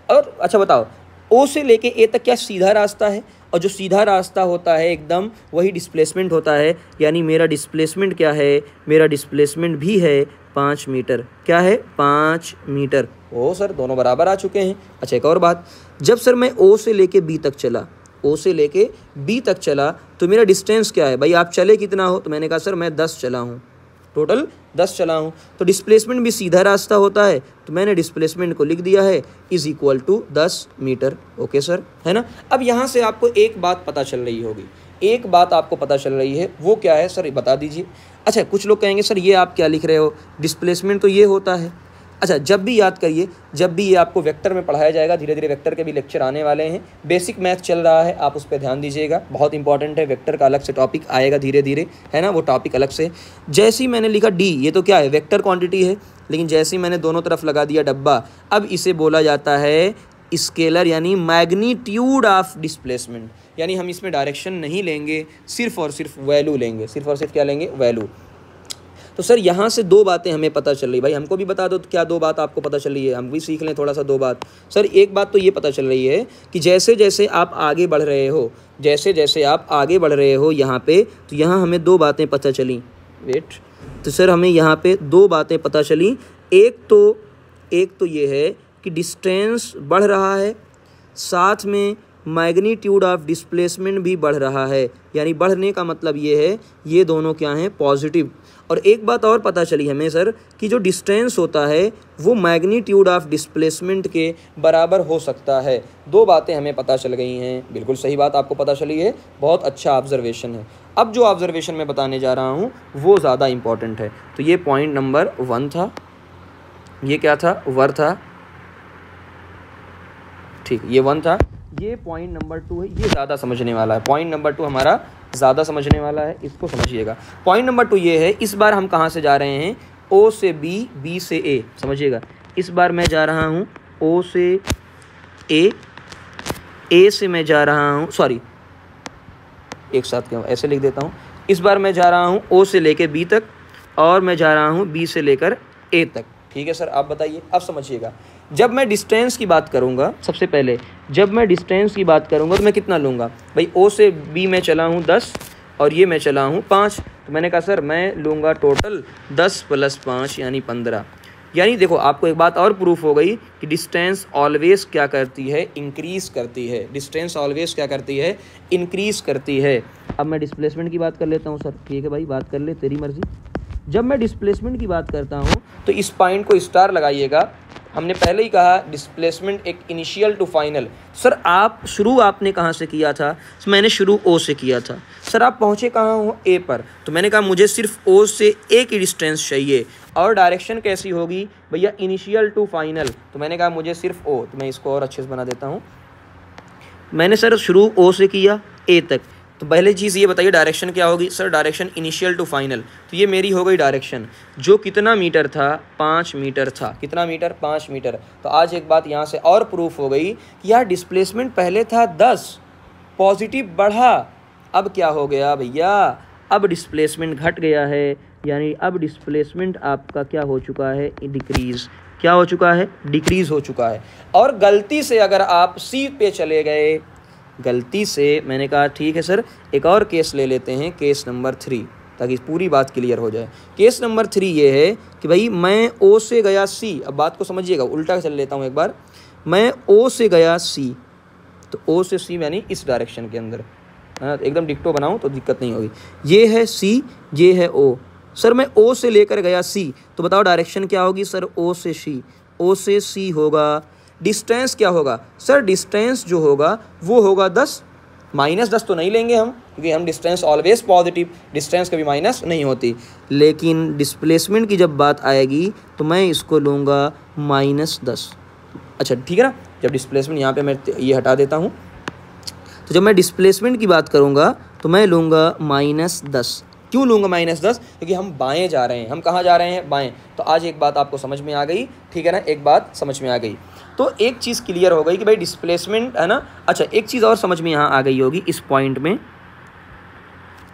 और अच्छा बताओ, ओ से लेके ए तक क्या सीधा रास्ता है? और जो सीधा रास्ता होता है एकदम, वही डिस्प्लेसमेंट होता है। यानी मेरा डिस्प्लेसमेंट क्या है? मेरा डिस्प्लेसमेंट भी है 5 मीटर। क्या है? 5 मीटर। ओ सर, दोनों बराबर आ चुके हैं। अच्छा, एक और बात, जब सर मैं ओ से लेके बी तक चला, ओ से लेके बी तक चला तो मेरा डिस्टेंस क्या है? भाई आप चले कितना हो? तो मैंने कहा सर मैं 10 चला हूँ, टोटल 10 चला हूँ। तो डिस्प्लेसमेंट भी सीधा रास्ता होता है, तो मैंने डिस्प्लेसमेंट को लिख दिया है is equal to 10 metre. Okay sir, है ना। अब यहाँ से आपको एक बात पता चल रही होगी, एक बात आपको पता चल रही है, वो क्या है सर, बता दीजिए। अच्छा, कुछ लोग कहेंगे सर ये आप क्या लिख रहे हो, डिस्प्लेसमेंट तो ये होता है। अच्छा, जब भी याद करिए, जब भी ये आपको वेक्टर में पढ़ाया जाएगा, धीरे धीरे वेक्टर के भी लेक्चर आने वाले हैं, बेसिक मैथ चल रहा है, आप उस पर ध्यान दीजिएगा, बहुत इंपॉर्टेंट है। वेक्टर का अलग से टॉपिक आएगा धीरे धीरे, है ना, वो टॉपिक अलग से। जैसे ही मैंने लिखा डी, ये तो क्या है, वेक्टर क्वांटिटी है, लेकिन जैसे ही मैंने दोनों तरफ लगा दिया डब्बा, अब इसे बोला जाता है स्केलर, यानी मैग्नीट्यूड ऑफ डिस्प्लेसमेंट। यानी हम इसमें डायरेक्शन नहीं लेंगे, सिर्फ और सिर्फ वैल्यू लेंगे, सिर्फ और सिर्फ क्या लेंगे, वैल्यू। तो सर यहाँ से दो बातें हमें पता चल रही, भाई हमको भी बता दो तो क्या दो बात आपको पता चल रही है, हम भी सीख लें थोड़ा सा दो बात। सर एक बात तो ये पता चल रही है कि जैसे जैसे आप आगे बढ़ रहे हो, जैसे जैसे आप आगे बढ़ रहे हो यहाँ पे, तो यहाँ हमें दो बातें पता चली। वेट, तो सर हमें यहाँ पे दो बातें पता चली। एक तो ये है कि डिस्टेंस बढ़ रहा है, साथ में मैग्नीट्यूड ऑफ डिस्प्लेसमेंट भी बढ़ रहा है, यानी बढ़ने का मतलब ये है, ये दोनों क्या हैं, पॉजिटिव। और एक बात और पता चली हमें सर कि जो डिस्टेंस होता है वो मैग्नीट्यूड ऑफ डिस्प्लेसमेंट के बराबर हो सकता है। दो बातें हमें पता चल गई हैं, बिल्कुल सही बात आपको पता चली है, बहुत अच्छा ऑब्जर्वेशन है। अब जो ऑब्जर्वेशन मैं बताने जा रहा हूँ वो ज़्यादा इम्पॉर्टेंट है। तो ये पॉइंट नंबर 1 था, ये क्या था, वर था, ठीक, ये 1 था। ये पॉइंट नंबर 2 है, ये ज़्यादा समझने वाला है। पॉइंट नंबर 2 हमारा ज़्यादा समझने वाला है, इसको समझिएगा। पॉइंट नंबर 2 ये है, इस बार हम कहाँ से जा रहे हैं, O से B, B से A, समझिएगा। इस बार मैं जा रहा हूँ O से A, A से मैं जा रहा हूँ, सॉरी एक साथ क्यों, ऐसे लिख देता हूँ। इस बार मैं जा रहा हूँ O से लेकर B तक, और मैं जा रहा हूँ B से लेकर A तक। ठीक है सर, आप बताइए, अब समझिएगा। जब मैं डिस्टेंस की बात करूंगा, सबसे पहले जब मैं डिस्टेंस की बात करूंगा तो मैं कितना लूँगा, भाई O से B में चला हूँ 10 और ये मैं चला हूँ 5, तो मैंने कहा सर मैं लूँगा टोटल 10 + 5 यानी 15। यानी देखो आपको एक बात और प्रूफ हो गई कि डिस्टेंस ऑलवेज क्या करती है, इंक्रीज़ करती है। डिस्टेंस ऑलवेज क्या करती है, इंक्रीज़ करती है। अब मैं डिस्प्लेसमेंट की बात कर लेता हूँ सर, ठीक है भाई, बात कर ले, तेरी मर्ज़ी। जब मैं डिस्प्लेसमेंट की बात करता हूँ तो इस पॉइंट को स्टार लगाइएगा। हमने पहले ही कहा डिस्प्लेसमेंट एक इनिशियल टू फाइनल। सर आप शुरू आपने कहाँ से किया था, तो मैंने शुरू O से किया था। सर आप पहुँचे कहाँ हो, A पर, तो मैंने कहा मुझे सिर्फ O से A की डिस्टेंस चाहिए। और डायरेक्शन कैसी होगी भैया, इनिशियल टू फाइनल, तो मैंने कहा मुझे सिर्फ O, तो मैं इसको और अच्छे से बना देता हूँ। मैंने सर शुरू O से किया A तक, तो पहले चीज़ ये बताइए डायरेक्शन क्या होगी, sir direction initial to final, तो ये मेरी हो गई डायरेक्शन, जो कितना मीटर था, 5 मीटर था। कितना मीटर, 5 मीटर। तो आज एक बात यहाँ से और प्रूफ हो गई कि यार डिस्प्लेसमेंट पहले था 10, पॉजिटिव बढ़ा, अब क्या हो गया भैया, अब डिस्प्लेसमेंट घट गया है, यानी अब डिस्प्लेसमेंट आपका क्या हो चुका है, डिक्रीज़। क्या हो चुका है, डिक्रीज़ हो चुका है। और गलती से अगर आप C पे चले गए, गलती से, मैंने कहा ठीक है सर एक और केस ले लेते हैं, केस नंबर 3, ताकि पूरी बात क्लियर हो जाए। केस नंबर 3 ये है कि भाई मैं O से गया C, अब बात को समझिएगा, उल्टा चल लेता हूँ एक बार। मैं O से गया C, तो O से C यानी इस डायरेक्शन के अंदर, हाँ एकदम डिक्टो बनाऊँ तो दिक्कत नहीं होगी। ये है C, ये है O। सर मैं O से लेकर गया C, तो बताओ डायरेक्शन क्या होगी सर, O से C, O से C होगा। डिस्टेंस क्या होगा सर, डिस्टेंस जो होगा वो होगा 10, -10 तो नहीं लेंगे हम, क्योंकि हम डिस्टेंस ऑलवेज पॉजिटिव, डिस्टेंस कभी माइनस नहीं होती। लेकिन डिस्प्लेसमेंट की जब बात आएगी तो मैं इसको लूँगा -10। अच्छा ठीक है ना, जब डिस्प्लेसमेंट यहाँ पे मैं ये हटा देता हूँ, तो जब मैं डिस्प्लेसमेंट की बात करूँगा तो मैं लूँगा -10। क्यों लूँगा -10, क्योंकि हम बाएं जा रहे हैं। हम कहाँ जा रहे हैं, बाएं। तो आज एक बात आपको समझ में आ गई, ठीक है ना, एक बात समझ में आ गई। तो एक चीज़ क्लियर हो गई कि भाई डिस्प्लेसमेंट है ना। अच्छा एक चीज़ और समझ में यहाँ आ गई होगी इस पॉइंट में,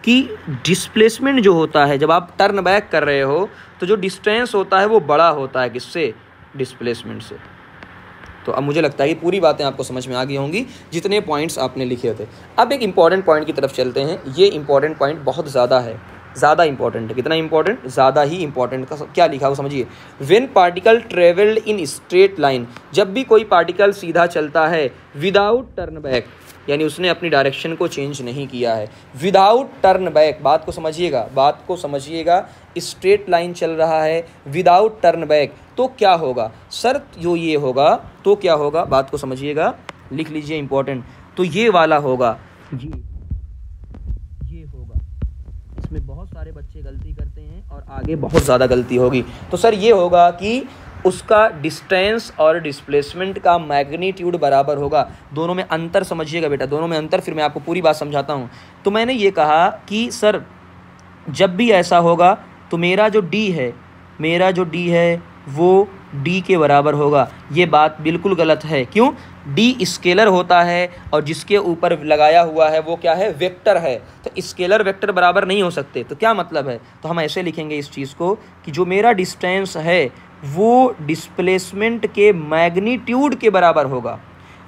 कि डिस्प्लेसमेंट जो होता है जब आप टर्न बैक कर रहे हो, तो जो डिस्टेंस होता है वो बड़ा होता है, किससे, डिस्प्लेसमेंट से। तो अब मुझे लगता है कि पूरी बातें आपको समझ में आ गई होंगी, जितने पॉइंट्स आपने लिखे थे। अब एक इंपॉर्टेंट पॉइंट की तरफ चलते हैं। ये इंपॉर्टेंट पॉइंट बहुत ज़्यादा है, ज़्यादा इंपॉर्टेंट है। कितना इंपॉर्टेंट, ज़्यादा ही इंपॉर्टेंट। का क्या लिखा वो समझिए, when particle travelled in straight line, जब भी कोई पार्टिकल सीधा चलता है विदाउट टर्न बैक, यानी उसने अपनी डायरेक्शन को चेंज नहीं किया है, विदाउट टर्न बैक। बात को समझिएगा, बात को समझिएगा। स्ट्रेट लाइन चल रहा है विदाउट टर्न बैक, तो क्या होगा सर, जो ये होगा तो क्या होगा, बात को समझिएगा, लिख लीजिए इंपॉर्टेंट। तो ये वाला होगा, ये इसमें बहुत सारे बच्चे गलती करते हैं और आगे बहुत ज़्यादा गलती होगी। तो सर ये होगा कि उसका डिस्टेंस और डिस्प्लेसमेंट का मैग्नीट्यूड बराबर होगा। दोनों में अंतर समझिएगा बेटा, दोनों में अंतर, फिर मैं आपको पूरी बात समझाता हूँ। तो मैंने ये कहा कि सर जब भी ऐसा होगा तो मेरा जो d है वो d के बराबर होगा। ये बात बिल्कुल गलत है। क्यों? d स्केलर होता है और जिसके ऊपर लगाया हुआ है वो क्या है? वेक्टर है। तो स्केलर वेक्टर बराबर नहीं हो सकते। तो क्या मतलब है? तो हम ऐसे लिखेंगे इस चीज़ को कि जो मेरा डिस्टेंस है वो डिस्प्लेसमेंट के मैग्नीट्यूड के बराबर होगा।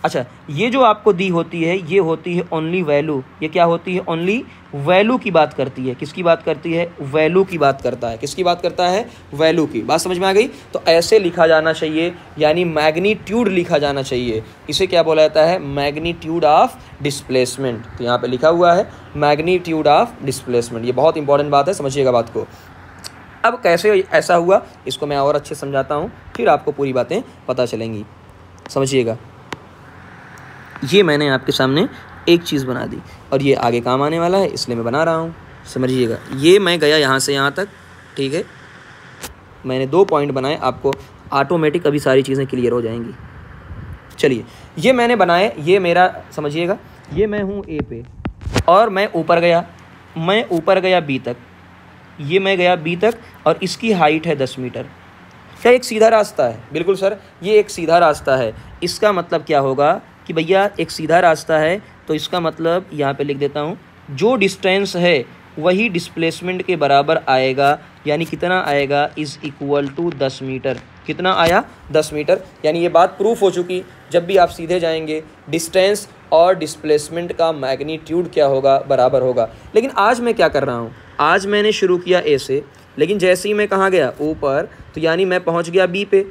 अच्छा, ये जो आपको दी होती है ये होती है ओनली वैल्यू। ये क्या होती है? ओनली वैल्यू की बात करती है। किसकी बात करती है? वैल्यू की बात करता है। किसकी बात करता है? वैल्यू की। बात समझ में आ गई? तो ऐसे लिखा जाना चाहिए, यानी मैग्नीट्यूड लिखा जाना चाहिए। इसे क्या बोला जाता है? Magnitude of displacement. तो यहाँ पे लिखा हुआ है मैग्नीट्यूड ऑफ डिस्प्लेसमेंट। ये बहुत इंपॉर्टेंट बात है, समझिएगा बात को। अब कैसे ऐसा हुआ इसको मैं और अच्छे समझाता हूँ, फिर आपको पूरी बातें पता चलेंगी। समझिएगा, ये मैंने आपके सामने एक चीज़ बना दी और ये आगे काम आने वाला है, इसलिए मैं बना रहा हूँ। समझिएगा, ये मैं गया यहाँ से यहाँ तक, ठीक है। मैंने 2 पॉइंट बनाए, आपको ऑटोमेटिक अभी सारी चीज़ें क्लियर हो जाएंगी। चलिए, ये मैंने बनाए, ये मेरा समझिएगा, ये मैं हूँ ए पे और मैं ऊपर गया बी तक, ये मैं गया बी तक और इसकी हाइट है 10 मीटर। क्या एक सीधा रास्ता है? बिल्कुल सर, ये एक सीधा रास्ता है। इसका मतलब क्या होगा कि भैया एक सीधा रास्ता है, तो इसका मतलब यहाँ पे लिख देता हूँ, जो डिस्टेंस है वही डिस्प्लेसमेंट के बराबर आएगा। यानी कितना आएगा? Is equal to 10 metre. कितना आया? 10 मीटर। यानी ये बात प्रूफ हो चुकी। जब भी आप सीधे जाएंगे डिस्टेंस और डिस्प्लेसमेंट का मैग्नीट्यूड क्या होगा? बराबर होगा। लेकिन आज मैं क्या कर रहा हूँ? आज मैंने शुरू किया ए से, लेकिन जैसे ही मैं कहाँ गया? ऊपर, तो यानी मैं पहुँच गया बी पे,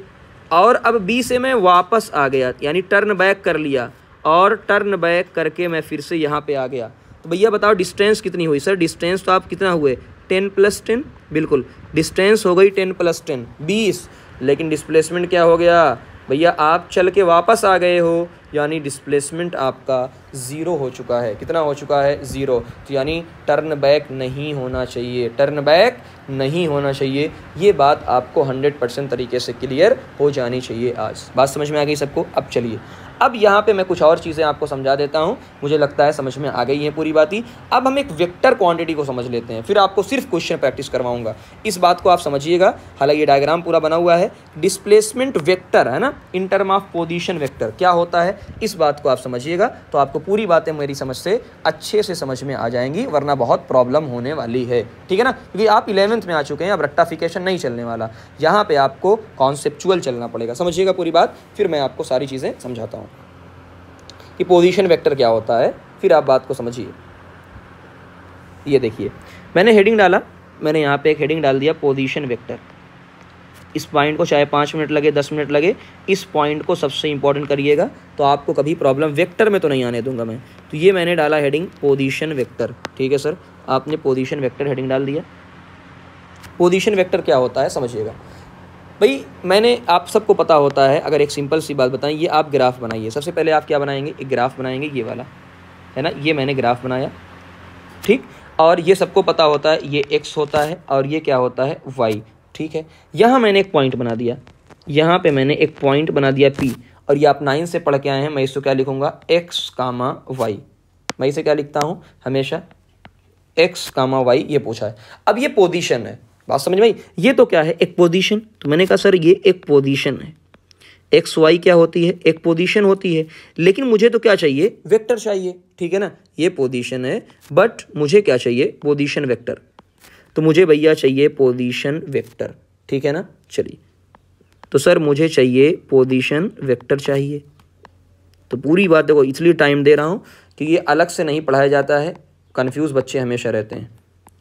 और अब बी से मैं वापस आ गया, यानी टर्न बैक कर लिया, और टर्न बैक करके मैं फिर से यहाँ पे आ गया। तो भैया बताओ डिस्टेंस कितनी हुई? सर डिस्टेंस तो आप कितना हुए? 10 + 10। बिल्कुल, डिस्टेंस हो गई 10 + 10 20। लेकिन डिस्प्लेसमेंट क्या हो गया? भैया आप चल के वापस आ गए हो, यानी डिस्प्लेसमेंट आपका 0 हो चुका है। कितना हो चुका है? 0। तो यानी टर्न बैक नहीं होना चाहिए, टर्न बैक नहीं होना चाहिए। ये बात आपको 100% तरीके से क्लियर हो जानी चाहिए आज। बात समझ में आ गई सबको? अब चलिए, अब यहाँ पे मैं कुछ और चीज़ें आपको समझा देता हूँ, मुझे लगता है समझ में आ गई है पूरी बात ही। अब हम एक वेक्टर क्वांटिटी को समझ लेते हैं, फिर आपको सिर्फ क्वेश्चन प्रैक्टिस करवाऊंगा। इस बात को आप समझिएगा, हालांकि ये डायग्राम पूरा बना हुआ है। डिस्प्लेसमेंट वेक्टर है ना, in term of position vector क्या होता है, इस बात को आप समझिएगा, तो आपको पूरी बातें मेरी समझ से अच्छे से समझ में आ जाएंगी, वरना बहुत प्रॉब्लम होने वाली है। ठीक है ना, क्योंकि आप 11th में आ चुके हैं, अब रट्टाफिकेशन नहीं चलने वाला, यहाँ पे आपको कॉन्सेप्चुअल चलना पड़ेगा। समझिएगा पूरी बात, फिर मैं आपको सारी चीज़ें समझाता हूँ कि पोजीशन वेक्टर क्या होता है, फिर आप बात को समझिए। ये देखिए, मैंने हेडिंग डाला, मैंने यहाँ पे एक हेडिंग डाल दिया पोजीशन वेक्टर। इस पॉइंट को चाहे 5 मिनट लगे 10 मिनट लगे, इस पॉइंट को सबसे इंपॉर्टेंट करिएगा, तो आपको कभी प्रॉब्लम वेक्टर में तो नहीं आने दूंगा मैं। तो ये मैंने डाला हेडिंग पोजीशन वेक्टर। ठीक है सर, आपने पोजीशन वेक्टर हेडिंग डाल दिया। पोजीशन वेक्टर क्या होता है समझिएगा भाई, मैंने आप सबको पता होता है, अगर एक सिंपल सी बात बताएं, ये आप ग्राफ बनाइए। सबसे पहले आप क्या बनाएंगे? एक ग्राफ बनाएंगे, ये वाला है ना, ये मैंने ग्राफ बनाया, ठीक। और ये सबको पता होता है, ये x होता है और ये क्या होता है? y। ठीक है, यहाँ मैंने एक पॉइंट बना दिया, यहाँ पे मैंने एक पॉइंट बना दिया P, और ये आप 9 से पढ़ के आए हैं, मैं इसको क्या लिखूंगा? x, y। मैं इसे क्या लिखता हूँ हमेशा? x, y। ये पूछा है। अब ये पोजीशन है, बात समझ में आई? ये तो क्या है? एक पोजीशन। तो मैंने कहा सर ये एक पोजीशन है, एक्स वाई क्या होती है? एक पोजीशन होती है, लेकिन मुझे तो क्या चाहिए? वेक्टर चाहिए। ठीक है ना, ये पोजीशन है, बट मुझे क्या चाहिए? Position vector. तो मुझे भैया चाहिए पोजीशन वेक्टर। ठीक है ना, चलिए, तो सर मुझे चाहिए पोजीशन वेक्टर चाहिए। तो पूरी बात देखो, इसलिए टाइम दे रहा हूँ कि ये अलग से नहीं पढ़ाया जाता है, कन्फ्यूज़ बच्चे हमेशा रहते हैं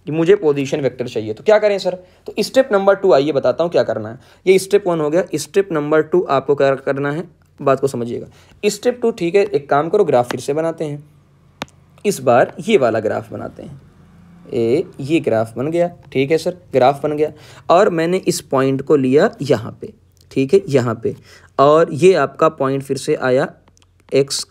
कि मुझे पोजीशन वेक्टर चाहिए। तो क्या करें सर? तो स्टेप नंबर 2 आइए बताता हूँ क्या करना है। ये स्टेप 1 हो गया, स्टेप नंबर 2 आपको क्या करना है, बात को समझिएगा। स्टेप 2, ठीक है, एक काम करो, ग्राफ फिर से बनाते हैं। इस बार ये वाला ग्राफ बनाते हैं। ये ग्राफ बन गया, ठीक है सर, ग्राफ बन गया, और मैंने इस पॉइंट को लिया यहाँ पे, ठीक है, यहाँ पे, और ये आपका पॉइंट फिर से आया x,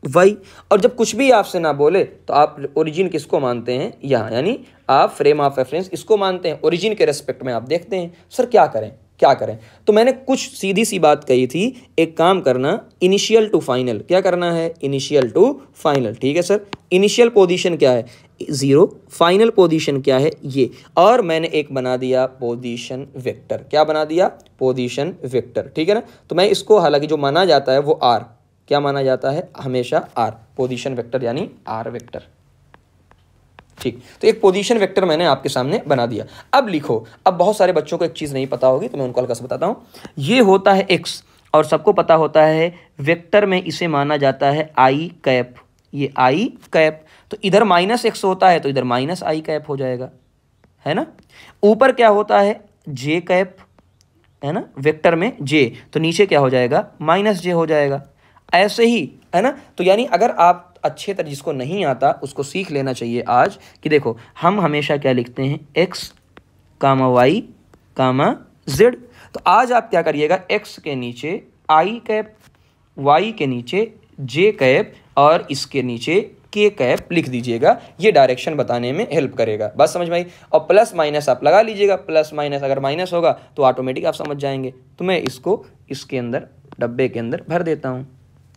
वाई। और जब कुछ भी आपसे ना बोले तो आप ओरिजिन किसको मानते हैं, यहाँ, यानी आप फ्रेम ऑफ रेफरेंस इसको मानते हैं, ओरिजिन के रेस्पेक्ट में आप देखते हैं सर क्या करें क्या करें। तो मैंने कुछ सीधी सी बात कही थी, एक काम करना, इनिशियल टू फाइनल, क्या करना है, इनिशियल टू फाइनल, ठीक है सर। इनिशियल पोजीशन क्या है 0, फाइनल पोजीशन क्या है ये, और मैंने एक बना दिया पोजीशन वेक्टर, क्या बना दिया, पोजीशन वेक्टर, ठीक है ना। तो मैं इसको, हालांकि जो माना जाता है वो आर, क्या माना जाता है हमेशा आर, पोजीशन वेक्टर यानी आर वेक्टर, ठीक। तो एक पोजीशन वेक्टर मैंने आपके सामने बना दिया। अब लिखो, अब बहुत सारे बच्चों को एक चीज़ नहीं पता होगी तो मैं उनको हल्का सा बताता हूँ। ये होता है एक्स, और सबको पता होता है वेक्टर में इसे माना जाता है आई कैप, ये आई कैप, तो इधर -x होता है तो इधर -i कैप हो जाएगा, है ना। ऊपर क्या होता है जे कैप, है ना, वेक्टर में जे, तो नीचे क्या हो जाएगा -j हो जाएगा, ऐसे ही, है ना। तो यानी अगर आप अच्छे तरह, जिसको नहीं आता उसको सीख लेना चाहिए आज, कि देखो हम हमेशा क्या लिखते हैं x, y, z। तो आज आप क्या करिएगा, x के नीचे i कैप, y के नीचे j कैप, और इसके नीचे k कैप लिख दीजिएगा, ये डायरेक्शन बताने में हेल्प करेगा, बात समझ में आई। और प्लस माइनस आप लगा लीजिएगा, प्लस माइनस, अगर माइनस होगा तो ऑटोमेटिक आप समझ जाएंगे। तो मैं इसको इसके अंदर, डब्बे के अंदर भर देता हूँ।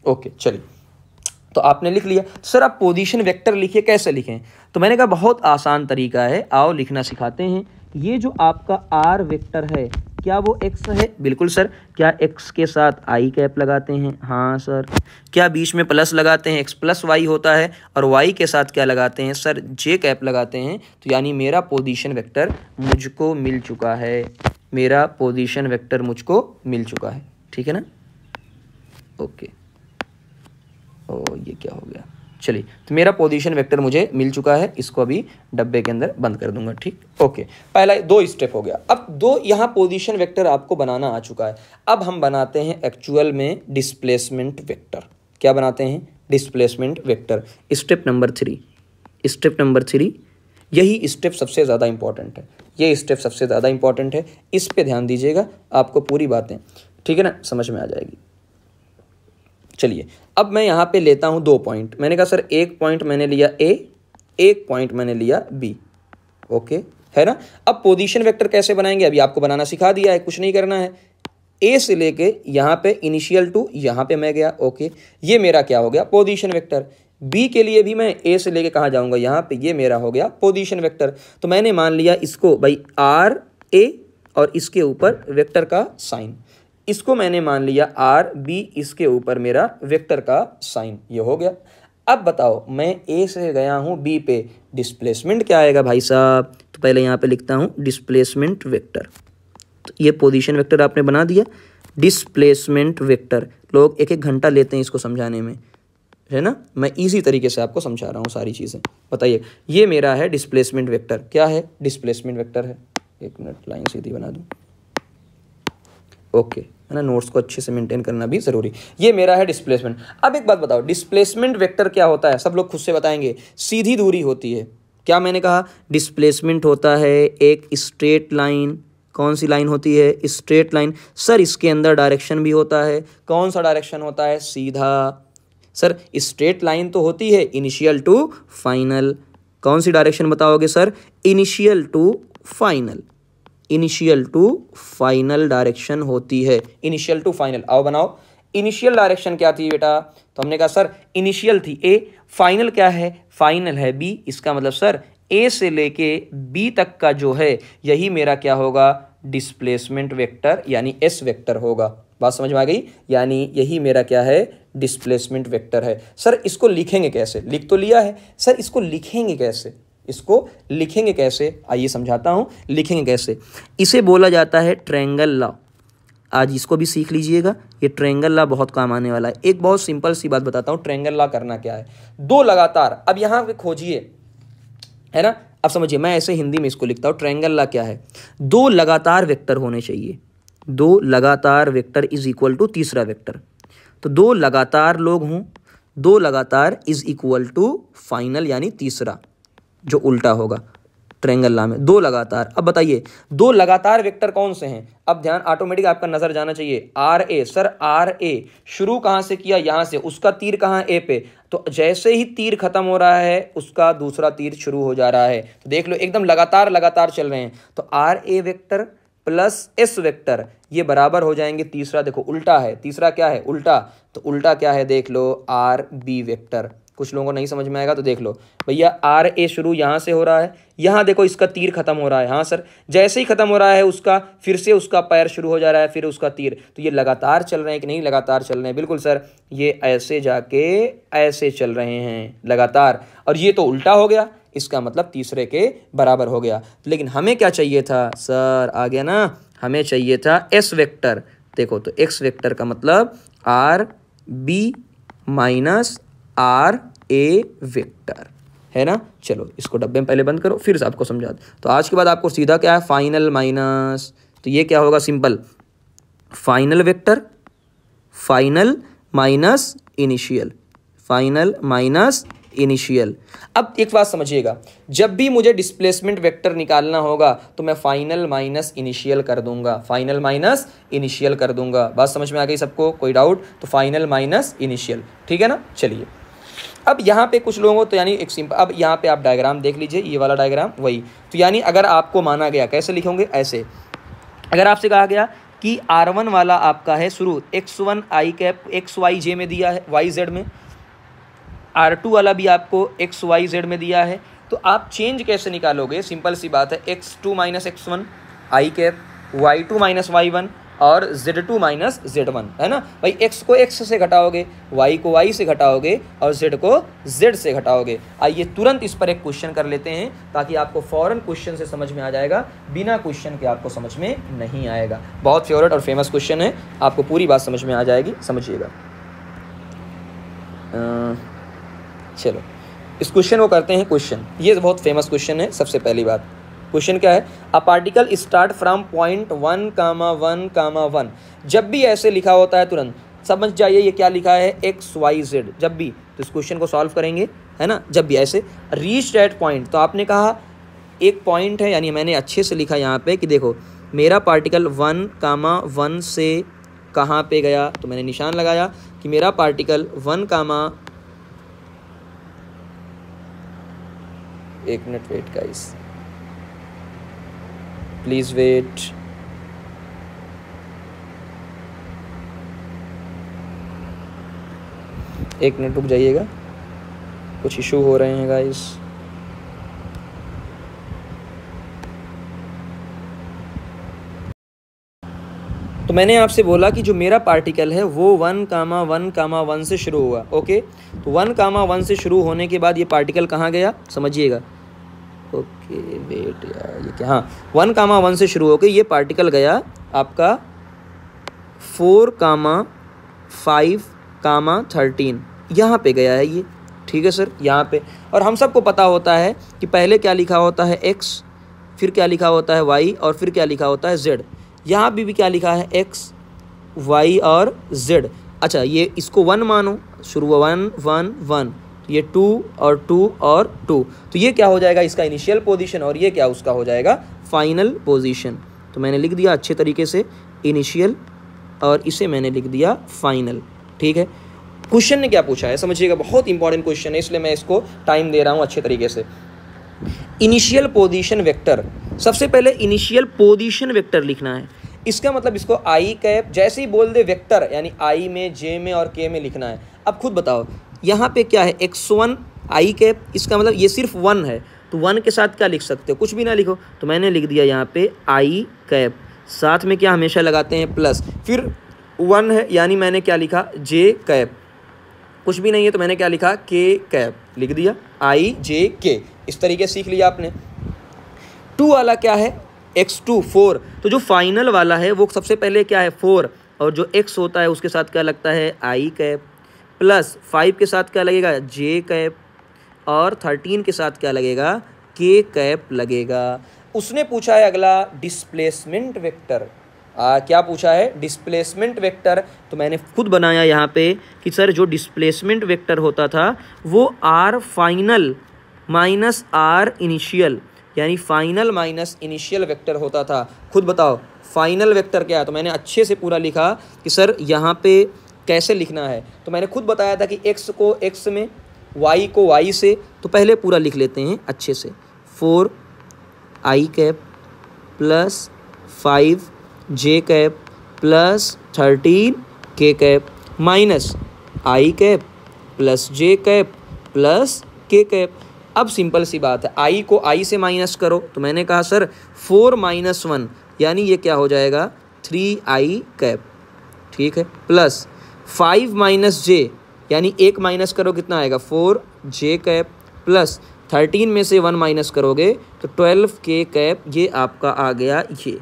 ओके चलिए, तो आपने लिख लिया। सर आप पोजीशन वेक्टर लिखिए, कैसे लिखें, तो मैंने कहा बहुत आसान तरीका है, आओ लिखना सिखाते हैं। ये जो आपका आर वेक्टर है, क्या वो एक्स है, बिल्कुल सर। क्या एक्स के साथ आई कैप लगाते हैं, हाँ सर। क्या बीच में प्लस लगाते हैं, एक्स प्लस वाई होता है, और वाई के साथ क्या लगाते हैं सर, जे कैप लगाते हैं। तो यानी मेरा पोजीशन वेक्टर मुझको मिल चुका है, मेरा पोजीशन वेक्टर मुझको मिल चुका है, ठीक है ना। ओके, ओ ये क्या हो गया, चलिए, तो मेरा पोजीशन वेक्टर मुझे मिल चुका है, इसको अभी डब्बे के अंदर बंद कर दूंगा, ठीक। ओके, पहला 2 स्टेप हो गया। अब 2 यहाँ पोजीशन वेक्टर आपको बनाना आ चुका है। अब हम बनाते हैं एक्चुअल में डिस्प्लेसमेंट वेक्टर। क्या बनाते हैं, displacement vector. Step number 3, step number 3, यही स्टेप सबसे ज़्यादा इंपॉर्टेंट है, ये स्टेप सबसे ज़्यादा इंपॉर्टेंट है, इस पर ध्यान दीजिएगा, आपको पूरी बातें, ठीक है ना, समझ में आ जाएगी। चलिए, अब मैं यहाँ पे लेता हूँ 2 पॉइंट। मैंने कहा सर 1 पॉइंट मैंने लिया ए, 1 पॉइंट मैंने लिया बी, ओके, है ना। अब पोजीशन वेक्टर कैसे बनाएंगे, अभी आपको बनाना सिखा दिया है, कुछ नहीं करना है। ए से लेके यहाँ पे इनिशियल टू यहाँ पे मैं गया, ओके, ये मेरा क्या हो गया, पोजीशन वेक्टर। बी के लिए भी मैं ए से लेके कहाँ जाऊँगा, यहाँ पे, ये मेरा हो गया पोजीशन वेक्टर। तो मैंने मान लिया इसको भाई आर ए, और इसके ऊपर वेक्टर का साइन, इसको मैंने मान लिया आर बी, इसके ऊपर मेरा वेक्टर का साइन, ये हो गया। अब बताओ, मैं ए से गया हूँ बी पे, डिस्प्लेसमेंट क्या आएगा भाई साहब, तो पहले यहाँ पे लिखता हूँ डिस्प्लेसमेंट वेक्टर। तो ये पोजीशन वेक्टर आपने बना दिया, डिस्प्लेसमेंट वेक्टर। लोग 1-1 घंटा लेते हैं इसको समझाने में, है ना, मैं इजी तरीके से आपको समझा रहा हूँ सारी चीज़ें। बताइए, ये मेरा है डिस्प्लेसमेंट वेक्टर, क्या है, डिस्प्लेसमेंट वेक्टर है। 1 मिनट, लाइन सीधी बना दूँ, ओके, है ना, नोट्स को अच्छे से मेंटेन करना भी जरूरी। ये मेरा है डिस्प्लेसमेंट। अब एक बात बताओ, डिस्प्लेसमेंट वेक्टर क्या होता है, सब लोग खुद से बताएंगे, सीधी दूरी होती है। क्या मैंने कहा, डिस्प्लेसमेंट होता है एक स्ट्रेट लाइन, कौन सी लाइन होती है, स्ट्रेट लाइन। सर इसके अंदर डायरेक्शन भी होता है, कौन सा डायरेक्शन होता है, सीधा। सर स्ट्रेट लाइन तो होती है इनिशियल टू फाइनल, कौन सी डायरेक्शन बताओगे sir, initial to final, initial to final direction होती है, इनिशियल टू फाइनल। आओ बनाओ, इनिशियल डायरेक्शन क्या थी बेटा, तो हमने कहा सर इनिशियल थी ए, फाइनल क्या है, फाइनल है बी। इसका मतलब सर ए से लेके बी तक का जो है, यही मेरा क्या होगा, डिस्प्लेसमेंट वेक्टर यानी एस वेक्टर होगा। बात समझ में आ गई, यानी यही मेरा क्या है, डिस्प्लेसमेंट वेक्टर है। सर इसको लिखेंगे कैसे, लिख तो लिया है, सर इसको लिखेंगे कैसे, इसको लिखेंगे कैसे, आइए समझाता हूं, लिखेंगे कैसे। इसे बोला जाता है ट्रायंगल लॉ, आज इसको भी सीख लीजिएगा, ये ट्रायंगल लॉ बहुत काम आने वाला है। एक बहुत सिंपल सी बात बताता हूं, ट्रायंगल लॉ करना क्या है, 2 लगातार, अब यहां पे खोजिए, है ना, अब समझिए, मैं ऐसे हिंदी में इसको लिखता हूं, ट्रायंगल लॉ क्या है, 2 लगातार वेक्टर होने चाहिए, 2 लगातार वेक्टर इज इक्वल टू तीसरा वेक्टर। तो 2 लगातार लोग हों, 2 लगातार इज इक्वल टू फाइनल यानी तीसरा, जो उल्टा होगा, ट्रायंगल नाम है, दो लगातार। अब बताइए दो लगातार वेक्टर कौन से हैं? अब ध्यान ऑटोमेटिक आपका नजर जाना चाहिए। R A, sir R A शुरू कहाँ से किया? यहाँ से। उसका तीर कहाँ? ए पे। तो जैसे ही तीर खत्म हो रहा है उसका दूसरा तीर शुरू हो जा रहा है। तो देख लो एकदम लगातार लगातार चल रहे हैं। तो R A vector plus S vector ये बराबर हो जाएंगे, तीसरा देखो उल्टा है, तीसरा क्या है? उल्टा। तो उल्टा क्या है देख लो? R B vector. कुछ लोगों को नहीं समझ में आएगा तो देख लो भैया, आर ए शुरू यहाँ से हो रहा है, यहाँ देखो इसका तीर खत्म हो रहा है। हाँ सर, जैसे ही खत्म हो रहा है उसका फिर से उसका पैर शुरू हो जा रहा है, फिर उसका तीर। तो ये लगातार चल रहे हैं कि नहीं? लगातार चल रहे हैं, बिल्कुल सर। ये ऐसे जाके ऐसे चल रहे हैं लगातार, और ये तो उल्टा हो गया, इसका मतलब तीसरे के बराबर हो गया। लेकिन हमें क्या चाहिए था सर? आ गया ना, हमें चाहिए था एस वेक्टर। देखो तो एक्स वेक्टर का मतलब R B minus R A vector है ना। चलो इसको डब्बे में पहले बंद करो, फिर से आपको समझा दूं। तो आज के बाद आपको सीधा क्या है? फाइनल माइनस, तो ये क्या होगा? Simple final vector, final minus initial, final minus initial. अब एक बात समझिएगा, जब भी मुझे डिस्प्लेसमेंट वेक्टर निकालना होगा तो मैं फाइनल माइनस इनिशियल कर दूंगा, फाइनल माइनस इनिशियल कर दूंगा। बात समझ में आ गई सबको? कोई डाउट? तो फाइनल माइनस इनिशियल, ठीक है ना। चलिए अब यहाँ पे कुछ लोगों तो यानी एक सिंपल, अब यहाँ पे आप डायग्राम देख लीजिए, ये वाला डायग्राम वही। तो यानी अगर आपको माना गया, कैसे लिखोगे? ऐसे। अगर आपसे कहा गया कि R1 वाला आपका है शुरू x1 आई कैप एक्स वाई जे में दिया है, वाई जेड में, R2 वाला भी आपको एक्स वाई जेड में दिया है, तो आप चेंज कैसे निकालोगे? सिंपल सी बात है, x2 माइनस एक्स1 आई कैप, y2 माइनस y1 और z2 माइनस z1, है ना भाई। x को x से घटाओगे, y को y से घटाओगे और z को z से घटाओगे। आइए तुरंत इस पर एक क्वेश्चन कर लेते हैं, ताकि आपको फौरन क्वेश्चन से समझ में आ जाएगा, बिना क्वेश्चन के आपको समझ में नहीं आएगा। बहुत फेवरेट और फेमस क्वेश्चन है, आपको पूरी बात समझ में आ जाएगी, समझिएगा। चलो इस क्वेश्चन को करते हैं क्वेश्चन। ये बहुत फेमस क्वेश्चन है। सबसे पहली बात, क्वेश्चन क्या है? अ पार्टिकल स्टार्ट फ्रॉम पॉइंट 1, 1, 1। जब भी ऐसे लिखा होता है तुरंत समझ जाइए ये क्या लिखा है, एक्स वाई जेड। जब भी, तो इस क्वेश्चन को सॉल्व करेंगे, है ना। जब भी ऐसे रीच दैट पॉइंट, तो आपने कहा एक पॉइंट है, यानी मैंने अच्छे से लिखा यहाँ पे कि देखो मेरा पार्टिकल 1, 1 से कहाँ पे गया, तो मैंने निशान लगाया कि मेरा पार्टिकल 1, एक minute wait guys, please wait. एक मिनट रुक जाइएगा, कुछ इशू हो रहे हैं गाइस। तो मैंने आपसे बोला कि जो मेरा पार्टिकल है वो 1, 1, 1 से शुरू हुआ। ओके, तो 1, 1 से शुरू होने के बाद ये पार्टिकल कहाँ गया समझिएगा। ओके वेट यार, ये क्या, हाँ 1, 1 से शुरू होकर ये पार्टिकल गया आपका 4, 5, 13, यहाँ पे गया है ये, ठीक है सर, यहाँ पे। और हम सबको पता होता है कि पहले क्या लिखा होता है x, फिर क्या लिखा होता है y, और फिर क्या लिखा होता है z। यहाँ भी क्या लिखा है x, y और z। अच्छा ये इसको 1 मानो, शुरू 1, 1, 1, ये 2 और 2 और 2, तो ये क्या हो जाएगा इसका इनिशियल पोजीशन, और ये क्या उसका हो जाएगा फाइनल पोजीशन। तो मैंने लिख दिया अच्छे तरीके से इनिशियल, और इसे मैंने लिख दिया फाइनल, ठीक है। क्वेश्चन ने क्या पूछा है समझिएगा, बहुत इंपॉर्टेंट क्वेश्चन है, इसलिए मैं इसको टाइम दे रहा हूँ अच्छे तरीके से। इनिशियल पोजीशन वेक्टर, सबसे पहले इनिशियल पोजीशन वेक्टर लिखना है। इसका मतलब इसको आई कैप, जैसे ही बोल दे वेक्टर, यानी आई में, जे में और के में लिखना है। अब खुद बताओ यहाँ पे क्या है, x1 आई कैप, इसका मतलब ये सिर्फ 1 है, तो 1 के साथ क्या लिख सकते हो, कुछ भी ना लिखो। तो मैंने लिख दिया यहाँ पे आई कैप, साथ में क्या हमेशा लगाते हैं प्लस, फिर 1 है यानी मैंने क्या लिखा जे कैप, कुछ भी नहीं है तो मैंने क्या लिखा के कैप, लिख दिया आई जे के। इस तरीके सीख लिया आपने। 2 वाला क्या है, x2 4, तो जो फाइनल वाला है वो सबसे पहले क्या है 4, और जो x होता है उसके साथ क्या लगता है आई कैप, प्लस 5 के साथ क्या लगेगा जे कैप, और 13 के साथ क्या लगेगा के कैप लगेगा। उसने पूछा है अगला डिस्प्लेसमेंट वेक्टर। क्या पूछा है, डिस्प्लेसमेंट वेक्टर। तो मैंने खुद बनाया यहाँ पे कि सर जो डिस्प्लेसमेंट वेक्टर होता था वो R final minus R initial, यानी फाइनल माइनस इनिशियल वेक्टर होता था। खुद बताओ फाइनल वेक्टर क्या है। तो मैंने अच्छे से पूरा लिखा कि सर यहाँ पे कैसे लिखना है। तो मैंने खुद बताया था कि x को x में, y को y से। तो पहले पूरा लिख लेते हैं अच्छे से। 4i cap plus 5j cap plus 13k cap minus i cap plus j cap plus k cap. अब सिंपल सी बात है, i को i से माइनस करो। तो मैंने कहा सर 4 - 1 यानी ये क्या हो जाएगा 3i कैप, ठीक है, प्लस 5 - j यानी 1 माइनस करो कितना आएगा 4j कैप प्लस 13 में से 1 माइनस करोगे तो 12k कैप। ये आपका आ गया ये।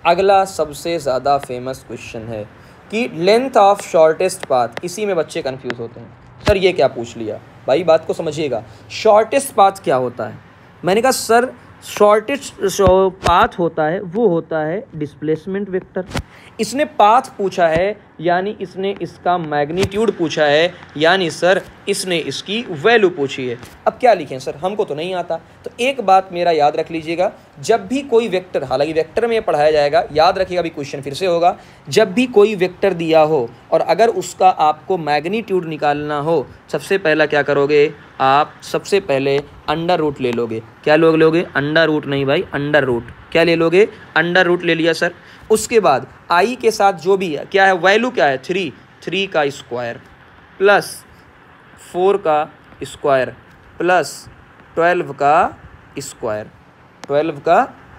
अगला सबसे ज़्यादा फेमस क्वेश्चन है कि लेंथ ऑफ शॉर्टेस्ट पाथ। इसी में बच्चे कंफ्यूज होते हैं, सर ये क्या पूछ लिया। भाई बात को समझिएगा, शॉर्टेस्ट पाथ क्या होता है। मैंने कहा सर शॉर्टेस्ट पाथ होता है वो होता है डिस्प्लेसमेंट वेक्टर। इसने पाथ पूछा है यानी इसने इसका मैग्नीट्यूड पूछा है, यानी सर इसने इसकी वैल्यू पूछी है। अब क्या लिखें सर, हमको तो नहीं आता। तो एक बात मेरा याद रख लीजिएगा, जब भी कोई वेक्टर, हालांकि वेक्टर में पढ़ाया जाएगा, याद रखिएगा, अभी क्वेश्चन फिर से होगा। जब भी कोई वेक्टर दिया हो और अगर उसका आपको मैग्नीट्यूड निकालना हो, सबसे पहला क्या करोगे आप, सबसे पहले अंडर रूट ले लोगे। क्या लोगे अंडर रूट, नहीं भाई अंडर रूट। क्या ले लोगे अंडर रूट ले लिया सर। उसके बाद आई के साथ जो भी है क्या है वैल्यू क्या है 3 का स्क्वायर प्लस 4 का स्क्वायर प्लस 12 का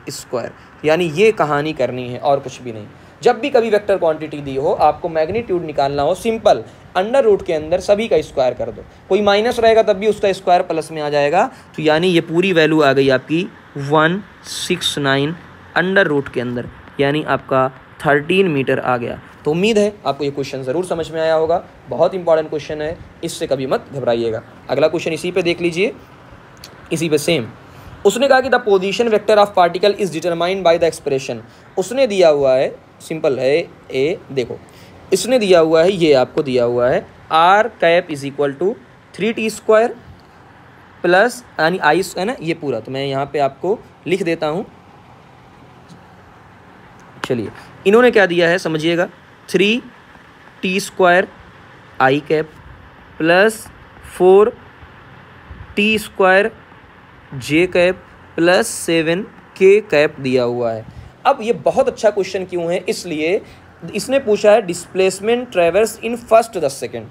स्क्वायर, यानी ये कहानी करनी है और कुछ भी नहीं। जब भी कभी वेक्टर क्वांटिटी दी हो, आपको मैग्नीट्यूड निकालना हो, सिंपल अंडर रूट के अंदर सभी का स्क्वायर कर दो। कोई माइनस रहेगा तब भी उसका स्क्वायर प्लस में आ जाएगा। तो यानी ये पूरी वैल्यू आ गई आपकी 169 अंडर रूट के अंदर, यानी आपका 13 मीटर आ गया। तो उम्मीद है आपको ये क्वेश्चन ज़रूर समझ में आया होगा। बहुत इंपॉर्टेंट क्वेश्चन है, इससे कभी मत घबराइएगा। अगला क्वेश्चन इसी पे देख लीजिए, इसी पे सेम। उसने कहा कि the position vector of particle is determined by the expression. उसने दिया हुआ है, सिंपल है ए, देखो इसने दिया हुआ है, ये आपको दिया हुआ है r cap is equal to 3t square plus यानी आई है ना ये पूरा। तो मैं यहाँ पे आपको लिख देता हूँ। चलिए इन्होंने क्या दिया है समझिएगा, 3t स्क्वायर आई कैप प्लस 4t स्क्वायर जे कैप प्लस 7k कैप दिया हुआ है। अब ये बहुत अच्छा क्वेश्चन क्यों है, इसलिए इसने पूछा है डिस्प्लेसमेंट ट्रेवर्स इन फर्स्ट 10 सेकेंड।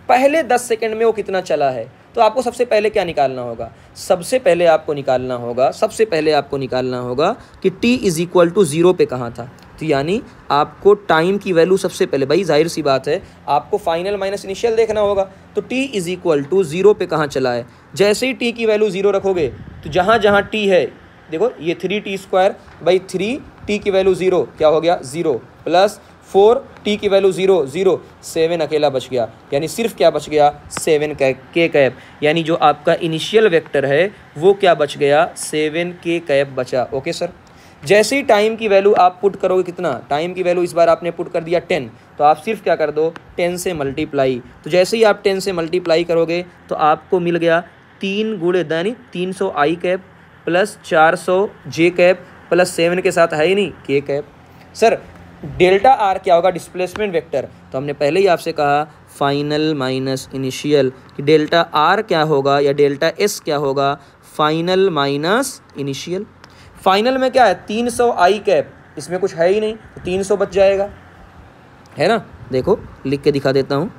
पहले 10 सेकेंड में वो कितना चला है। तो आपको सबसे पहले क्या निकालना होगा, सबसे पहले आपको निकालना होगा कि t इज इक्वल टू 0 पे कहाँ था। तो यानी आपको टाइम की वैल्यू सबसे पहले, भाई जाहिर सी बात है आपको फाइनल माइनस इनिशियल देखना होगा। तो t इज इक्वल टू 0 पे कहाँ चला है। जैसे ही t की वैल्यू 0 रखोगे तो जहाँ जहाँ t है, देखो ये 3t स्क्वायर बाई 3t की वैल्यू 0 क्या हो गया 0 प्लस 4t की वैल्यू 0 7 अकेला बच गया, यानी सिर्फ क्या बच गया 7k कैप। यानी जो आपका इनिशियल वेक्टर है वो क्या बच गया 7k कैप बचा। Okay sir. जैसे ही टाइम की वैल्यू आप पुट करोगे, कितना टाइम की वैल्यू इस बार आपने पुट कर दिया 10, तो आप सिर्फ क्या कर दो 10 से मल्टीप्लाई। तो जैसे ही आप 10 से मल्टीप्लाई करोगे तो आपको मिल गया 3 गुणे यानी 300 I cap plus 400 J cap plus 7 के साथ है ही नहीं के कैप। सर डेल्टा आर क्या होगा डिस्प्लेसमेंट वेक्टर। तो हमने पहले ही आपसे कहा फाइनल माइनस इनिशियल, कि डेल्टा आर क्या होगा या डेल्टा एस क्या होगा फाइनल माइनस इनिशियल। फाइनल में क्या है 300 आई कैप, इसमें कुछ है ही नहीं तो 300 बच जाएगा, है ना। देखो लिख के दिखा देता हूँ,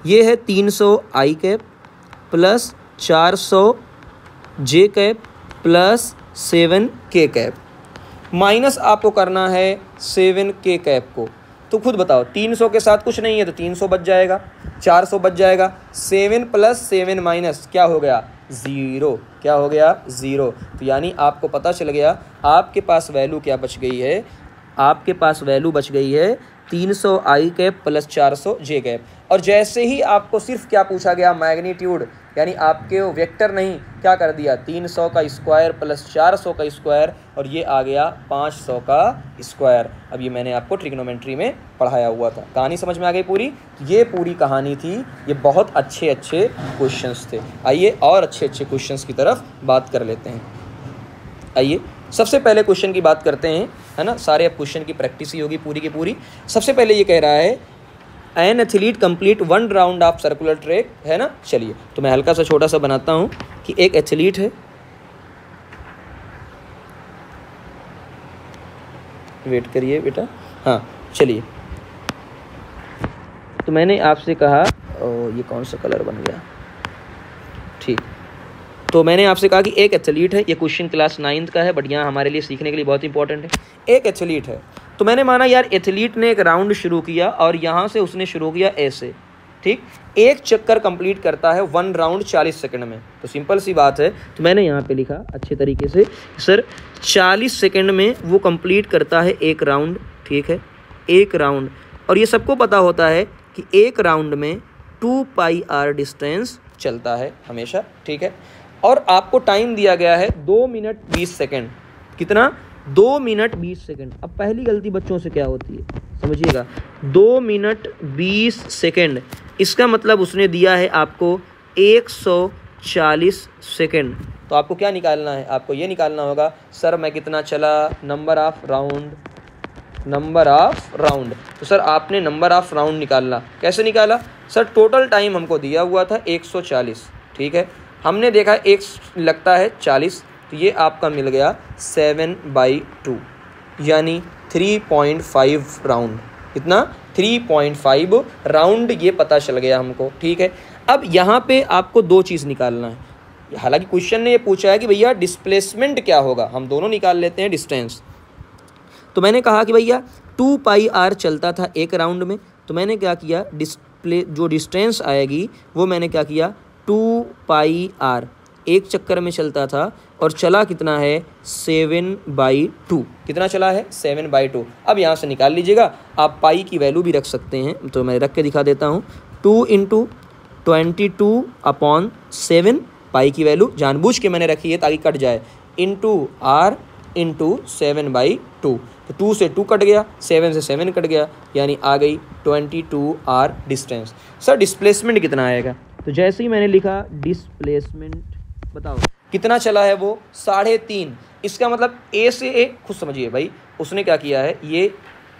ये है 300 I cap plus 400 J cap plus 7k cap, minus आपको करना है 7k कैप को। तो खुद बताओ 300 के साथ कुछ नहीं है तो 300 बच जाएगा, 400 बच जाएगा, 7 प्लस 7 माइनस क्या हो गया 0, क्या हो गया 0। तो यानी आपको पता चल गया आपके पास वैल्यू क्या बच गई है, आपके पास वैल्यू बच गई है 300 I cap plus 400 J cap. और जैसे ही आपको सिर्फ क्या पूछा गया मैग्नीट्यूड, यानी आपके वेक्टर नहीं क्या कर दिया 300 का स्क्वायर प्लस 400 का स्क्वायर, और ये आ गया 500 का स्क्वायर। अब ये मैंने आपको ट्रिग्नोमेट्री में पढ़ाया हुआ था। कहानी समझ में आ गई पूरी। ये पूरी कहानी थी, ये बहुत अच्छे क्वेश्चंस थे। आइए और अच्छे क्वेश्चंस की तरफ बात कर लेते हैं। आइए सबसे पहले क्वेश्चन की बात करते हैं, है ना। सारे अब क्वेश्चन की प्रैक्टिस ही होगी पूरी की पूरी। सबसे पहले ये कह रहा है an athlete complete 1 round of circular track, है ना। चलिए तो मैं हल्का सा छोटा सा बनाता हूँ कि एक एथलीट है, वेट करिए बेटा, हाँ चलिए। तो मैंने आपसे कहा, ये कौन सा कलर बन गया, ठीक। तो मैंने आपसे कहा कि एक एथलीट है, ये क्वेश्चन क्लास 9th का है, बट यहाँ हमारे लिए सीखने के लिए बहुत इंपॉर्टेंट है। एक एथलीट है, तो मैंने माना यार एथलीट ने एक राउंड शुरू किया और यहाँ से उसने शुरू किया ऐसे, ठीक। एक चक्कर कंप्लीट करता है 1 राउंड 40 सेकंड में। तो सिंपल सी बात है, तो मैंने यहाँ पे लिखा अच्छे तरीके से, सर 40 सेकंड में वो कंप्लीट करता है एक राउंड, ठीक है, एक राउंड। और ये सबको पता होता है कि एक राउंड में 2πr डिस्टेंस चलता है हमेशा, ठीक है। और आपको टाइम दिया गया है 2 मिनट 20 सेकंड। कितना? 2 मिनट 20 सेकंड। अब पहली गलती बच्चों से क्या होती है समझिएगा, 2 मिनट 20 सेकंड, इसका मतलब उसने दिया है आपको 140 सेकंड। तो आपको क्या निकालना है, आपको ये निकालना होगा सर मैं कितना चला, number of round, number of round. तो सर आपने नंबर ऑफ राउंड निकालना, कैसे निकाला सर, टोटल टाइम हमको दिया हुआ था 140, ठीक है, हमने देखा एक लगता है 40, तो ये आपका मिल गया 7/2 यानी 3.5 राउंड। कितना? 3.5 राउंड, ये पता चल गया हमको, ठीक है। अब यहाँ पे आपको 2 चीज़ निकालना है। हालांकि क्वेश्चन ने ये पूछा है कि भैया डिस्प्लेसमेंट क्या होगा, हम दोनों निकाल लेते हैं डिस्टेंस। तो मैंने कहा कि भैया 2πr चलता था एक राउंड में, तो मैंने क्या किया, जो डिस्टेंस आएगी वो मैंने क्या किया, 2πr एक चक्कर में चलता था और चला कितना है 7/2। कितना चला है 7/2। अब यहाँ से निकाल लीजिएगा, आप पाई की वैल्यू भी रख सकते हैं, तो मैं रख के दिखा देता हूँ। 2 × 22/7, पाई की वैल्यू जानबूझ के मैंने रखी है ताकि कट जाए, इंटू r इंटू 7/2। तो 2 से 2 कट गया, 7 से 7 कट गया, यानी आ गई 22r डिस्टेंस। सर डिस्प्लेसमेंट कितना आएगा, तो जैसे ही मैंने लिखा डिस्प्लेसमेंट, बताओ कितना चला है वो, 3.5। इसका मतलब ए से ए, खुद समझिए भाई, उसने क्या किया है, ये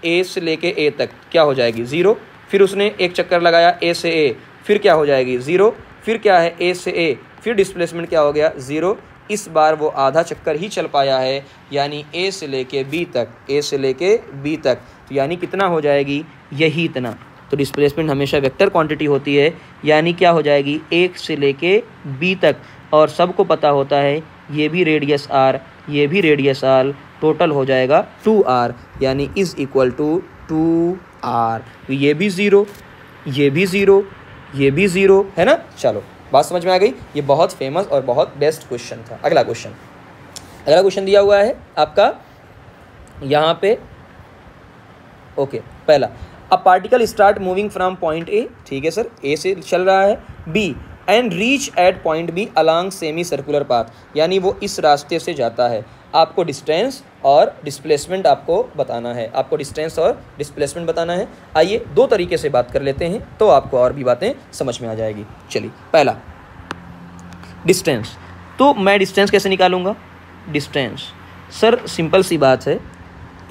ए से लेके ए तक क्या हो जाएगी 0, फिर उसने एक चक्कर लगाया ए से ए, फिर क्या हो जाएगी 0, फिर क्या है ए से ए, फिर डिस्प्लेसमेंट क्या हो गया 0। इस बार वो आधा चक्कर ही चल पाया है, यानी ए से लेके बी तक, ए से लेके बी तक, तो यानी कितना हो जाएगी, यही इतना। तो डिस्प्लेसमेंट हमेशा वेक्टर क्वांटिटी होती है, यानी क्या हो जाएगी 1 से लेके बी तक, और सबको पता होता है ये भी रेडियस r, ये भी रेडियस r, टोटल हो जाएगा 2r, यानी इज इक्वल टू 2r। तो ये भी 0, ये भी 0, ये भी 0, है ना। चलो बात समझ में आ गई। ये बहुत फेमस और बहुत बेस्ट क्वेश्चन था। अगला क्वेश्चन दिया हुआ है आपका यहाँ पे, ओके। पहला, a particle start moving from point A, ठीक है सर, ए से चल रहा है, B and reach at point B along semi circular path, यानी वो इस रास्ते से जाता है। आपको डिस्टेंस और डिस्प्लेसमेंट आपको बताना है, आपको डिस्टेंस और डिस्प्लेसमेंट बताना है। आइए 2 तरीके से बात कर लेते हैं, तो आपको और भी बातें समझ में आ जाएगी। चलिए पहला डिस्टेंस, तो मैं डिस्टेंस कैसे निकालूंगा, डिस्टेंस सर सिंपल सी बात है,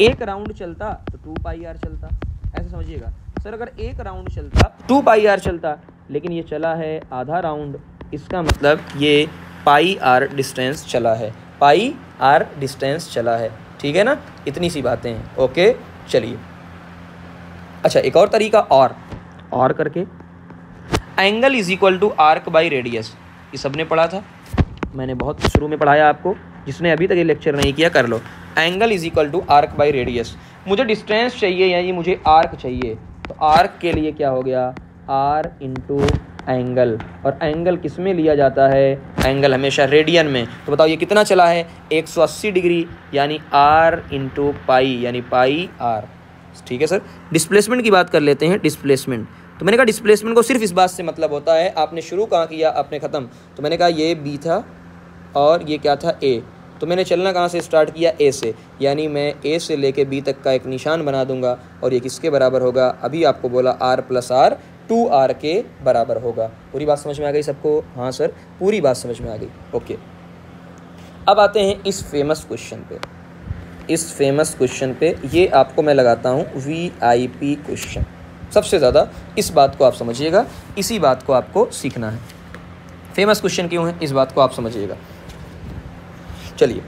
एक राउंड चलता तो 2πr चलता, ऐसे समझिएगा सर। अगर एक राउंड चलता 2πr चलता, लेकिन ये चला है आधा राउंड, इसका मतलब ये πr डिस्टेंस चला है, πr डिस्टेंस चला है, ठीक है ना। इतनी सी बातें हैं, ओके। चलिए अच्छा, एक और तरीका और करके, angle is equal to arc by radius, ये सबने पढ़ा था, मैंने बहुत शुरू में पढ़ाया आपको, जिसने अभी तक ये लेक्चर नहीं किया कर लो। Angle is equal to arc by radius, मुझे डिस्टेंस चाहिए यानी मुझे आर्क चाहिए, तो आर्क के लिए क्या हो गया, r इंटू एंगल, और एंगल किस में लिया जाता है, एंगल हमेशा रेडियन में। तो बताओ ये कितना चला है 180 डिग्री, यानी r इंटू पाई, यानी πr, ठीक है सर। डिस्प्लेसमेंट की बात कर लेते हैं। डिस्प्लेसमेंट, तो मैंने कहा डिस्प्लेसमेंट को सिर्फ इस बात से मतलब होता है, आपने शुरू कहाँ किया, आपने ख़त्म। तो मैंने कहा ये b था और ये क्या था a, तो मैंने चलना कहाँ से स्टार्ट किया, a से, यानी मैं a से लेके b तक का एक निशान बना दूंगा, और ये किसके बराबर होगा, अभी आपको बोला r + r 2r के बराबर होगा। पूरी बात समझ में आ गई सबको, हाँ सर पूरी बात समझ में आ गई, ओके। अब आते हैं इस फेमस क्वेश्चन पे। इस फेमस क्वेश्चन पे ये आपको मैं लगाता हूँ VIP क्वेश्चन। सबसे ज़्यादा इस बात को आप समझिएगा, इसी बात को आपको सीखना है। फेमस क्वेश्चन क्यों है, इस बात को आप समझिएगा। चलिए,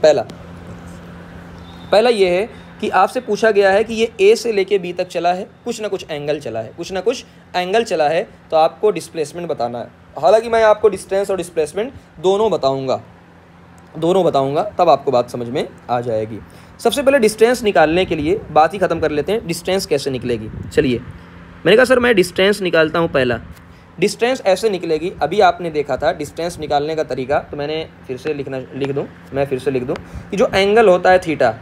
पहला ये है कि आपसे पूछा गया है कि ये A से लेके B तक चला है, कुछ ना कुछ एंगल चला है, कुछ ना कुछ एंगल चला है, तो आपको डिस्प्लेसमेंट बताना है। हालांकि मैं आपको डिस्टेंस और डिस्प्लेसमेंट दोनों बताऊंगा, तब आपको बात समझ में आ जाएगी। सबसे पहले डिस्टेंस निकालने के लिए बात ही ख़त्म कर लेते हैं, डिस्टेंस कैसे निकलेगी। चलिए, मैंने कहा सर मैं डिस्टेंस निकालता हूँ। पहला डिस्टेंस ऐसे निकलेगी, अभी आपने देखा था डिस्टेंस निकालने का तरीका, तो मैंने फिर से लिख दूँ कि जो एंगल होता है theta,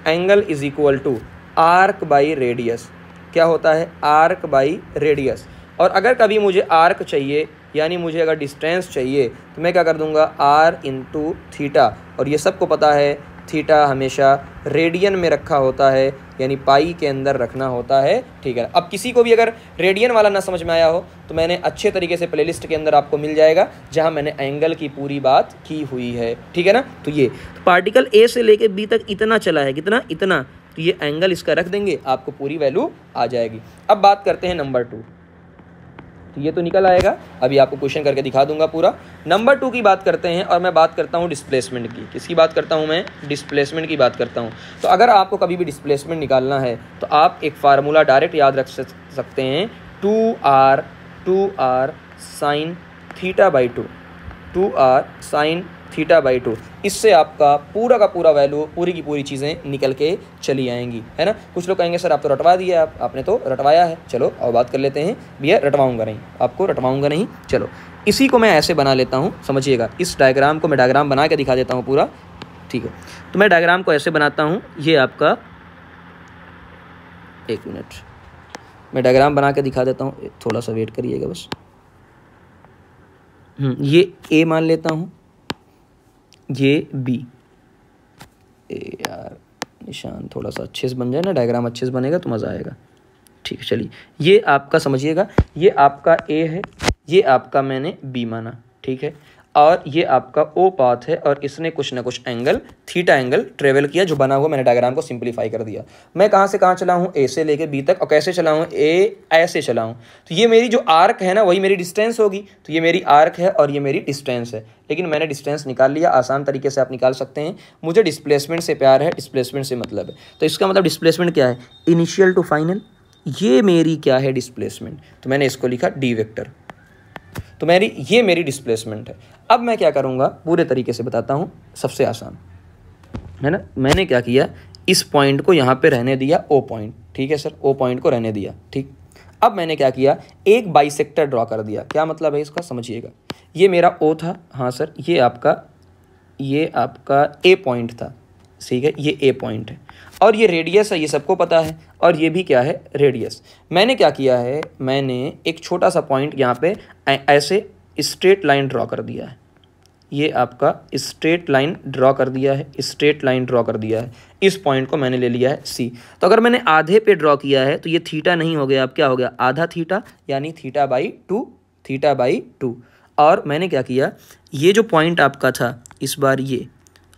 angle is equal to arc by radius. क्या होता है? Arc by radius. और अगर कभी मुझे आर्क चाहिए, यानी मुझे अगर डिस्टेंस चाहिए, तो मैं क्या कर दूंगा? r into theta. और ये सबको पता है थीटा हमेशा रेडियन में रखा होता है, यानी पाई के अंदर रखना होता है। ठीक है, अब किसी को भी अगर रेडियन वाला ना समझ में आया हो तो मैंने अच्छे तरीके से प्लेलिस्ट के अंदर आपको मिल जाएगा, जहां मैंने एंगल की पूरी बात की हुई है। ठीक है ना? तो ये पार्टिकल A से लेके B तक इतना चला है, कितना? इतना। तो ये एंगल इसका रख देंगे, आपको पूरी वैल्यू आ जाएगी। अब बात करते हैं नंबर 2। तो ये तो निकल आएगा, अभी आपको क्वेश्चन करके दिखा दूंगा पूरा। नंबर 2 की बात करते हैं, और मैं बात करता हूँ डिस्प्लेसमेंट की। किसकी बात करता हूँ मैं? डिस्प्लेसमेंट की बात करता हूँ। तो अगर आपको कभी भी डिस्प्लेसमेंट निकालना है तो आप एक फार्मूला डायरेक्ट याद रख सकते हैं, 2r sine theta by 2, 2r sine theta by 2। इससे आपका पूरा का पूरा वैल्यू, पूरी की पूरी चीज़ें निकल के चली आएंगी, है ना। कुछ लोग कहेंगे सर आप तो रटवा दिए, आपने तो रटवाया है। चलो और बात कर लेते हैं। भैया रटवाऊंगा नहीं, आपको रटवाऊंगा नहीं। चलो, इसी को मैं ऐसे बना लेता हूँ, समझिएगा। इस डायग्राम को मैं डायग्राम बना के दिखा देता हूँ पूरा। ठीक है, तो मैं डायग्राम को ऐसे बनाता हूँ। ये आपका, एक मिनट, मैं डायग्राम बना के दिखा देता हूँ, थोड़ा सा वेट करिएगा बस। ये A मान लेता हूँ, ये B। यार निशान थोड़ा सा अच्छे से बन जाए ना, डायग्राम अच्छे से बनेगा तो मज़ा आएगा। ठीक है, चलिए, ये आपका समझिएगा, ये आपका A है, ये आपका मैंने B माना। ठीक है, और ये आपका O पाथ है, और इसने कुछ ना कुछ एंगल थीटा एंगल ट्रेवल किया, जो बना हुआ। मैंने डायग्राम को सिंप्लीफाई कर दिया। मैं कहाँ से कहाँ चला हूँ? A से लेके B तक। और कैसे चला हूँ? A ऐसे चला हूँ। तो ये मेरी जो आर्क है ना, वही मेरी डिस्टेंस होगी। तो ये मेरी आर्क है और ये मेरी डिस्टेंस है, लेकिन मैंने डिस्टेंस निकाल लिया। आसान तरीके से आप निकाल सकते हैं। मुझे डिस्प्लेसमेंट से प्यार है, डिस्प्लेसमेंट से मतलब है। तो इसका मतलब डिस्प्लेसमेंट क्या है? Initial to final. ये मेरी क्या है? डिस्प्लेसमेंट। तो मैंने इसको लिखा D वेक्टर। तो ये मेरी डिस्प्लेसमेंट है। अब मैं क्या करूँगा, पूरे तरीके से बताता हूँ, सबसे आसान है ना। मैंने क्या किया, इस पॉइंट को यहाँ पे रहने दिया, O पॉइंट। ठीक है सर, O पॉइंट को रहने दिया। ठीक, अब मैंने क्या किया, एक बाइसेक्टर ड्रॉ कर दिया। क्या मतलब है इसका? समझिएगा, ये मेरा O था। हाँ सर, ये आपका A पॉइंट था। ठीक है, ये A पॉइंट है, और ये रेडियस है, ये सबको पता है। और ये भी क्या है? रेडियस। मैंने क्या किया है, मैंने एक छोटा सा पॉइंट यहाँ पे ऐसे स्ट्रेट लाइन ड्रॉ कर दिया है। ये आपका स्ट्रेट लाइन ड्रॉ कर दिया है, स्ट्रेट लाइन ड्रॉ कर दिया है। इस पॉइंट को मैंने ले लिया है C। तो अगर मैंने आधे पे ड्रॉ किया है तो ये थीटा नहीं हो गया, अब क्या हो गया? आधा थीटा, यानी थीटा बाई 2, थीटा बाई 2। और मैंने क्या किया, ये जो पॉइंट आपका था, इस बार ये,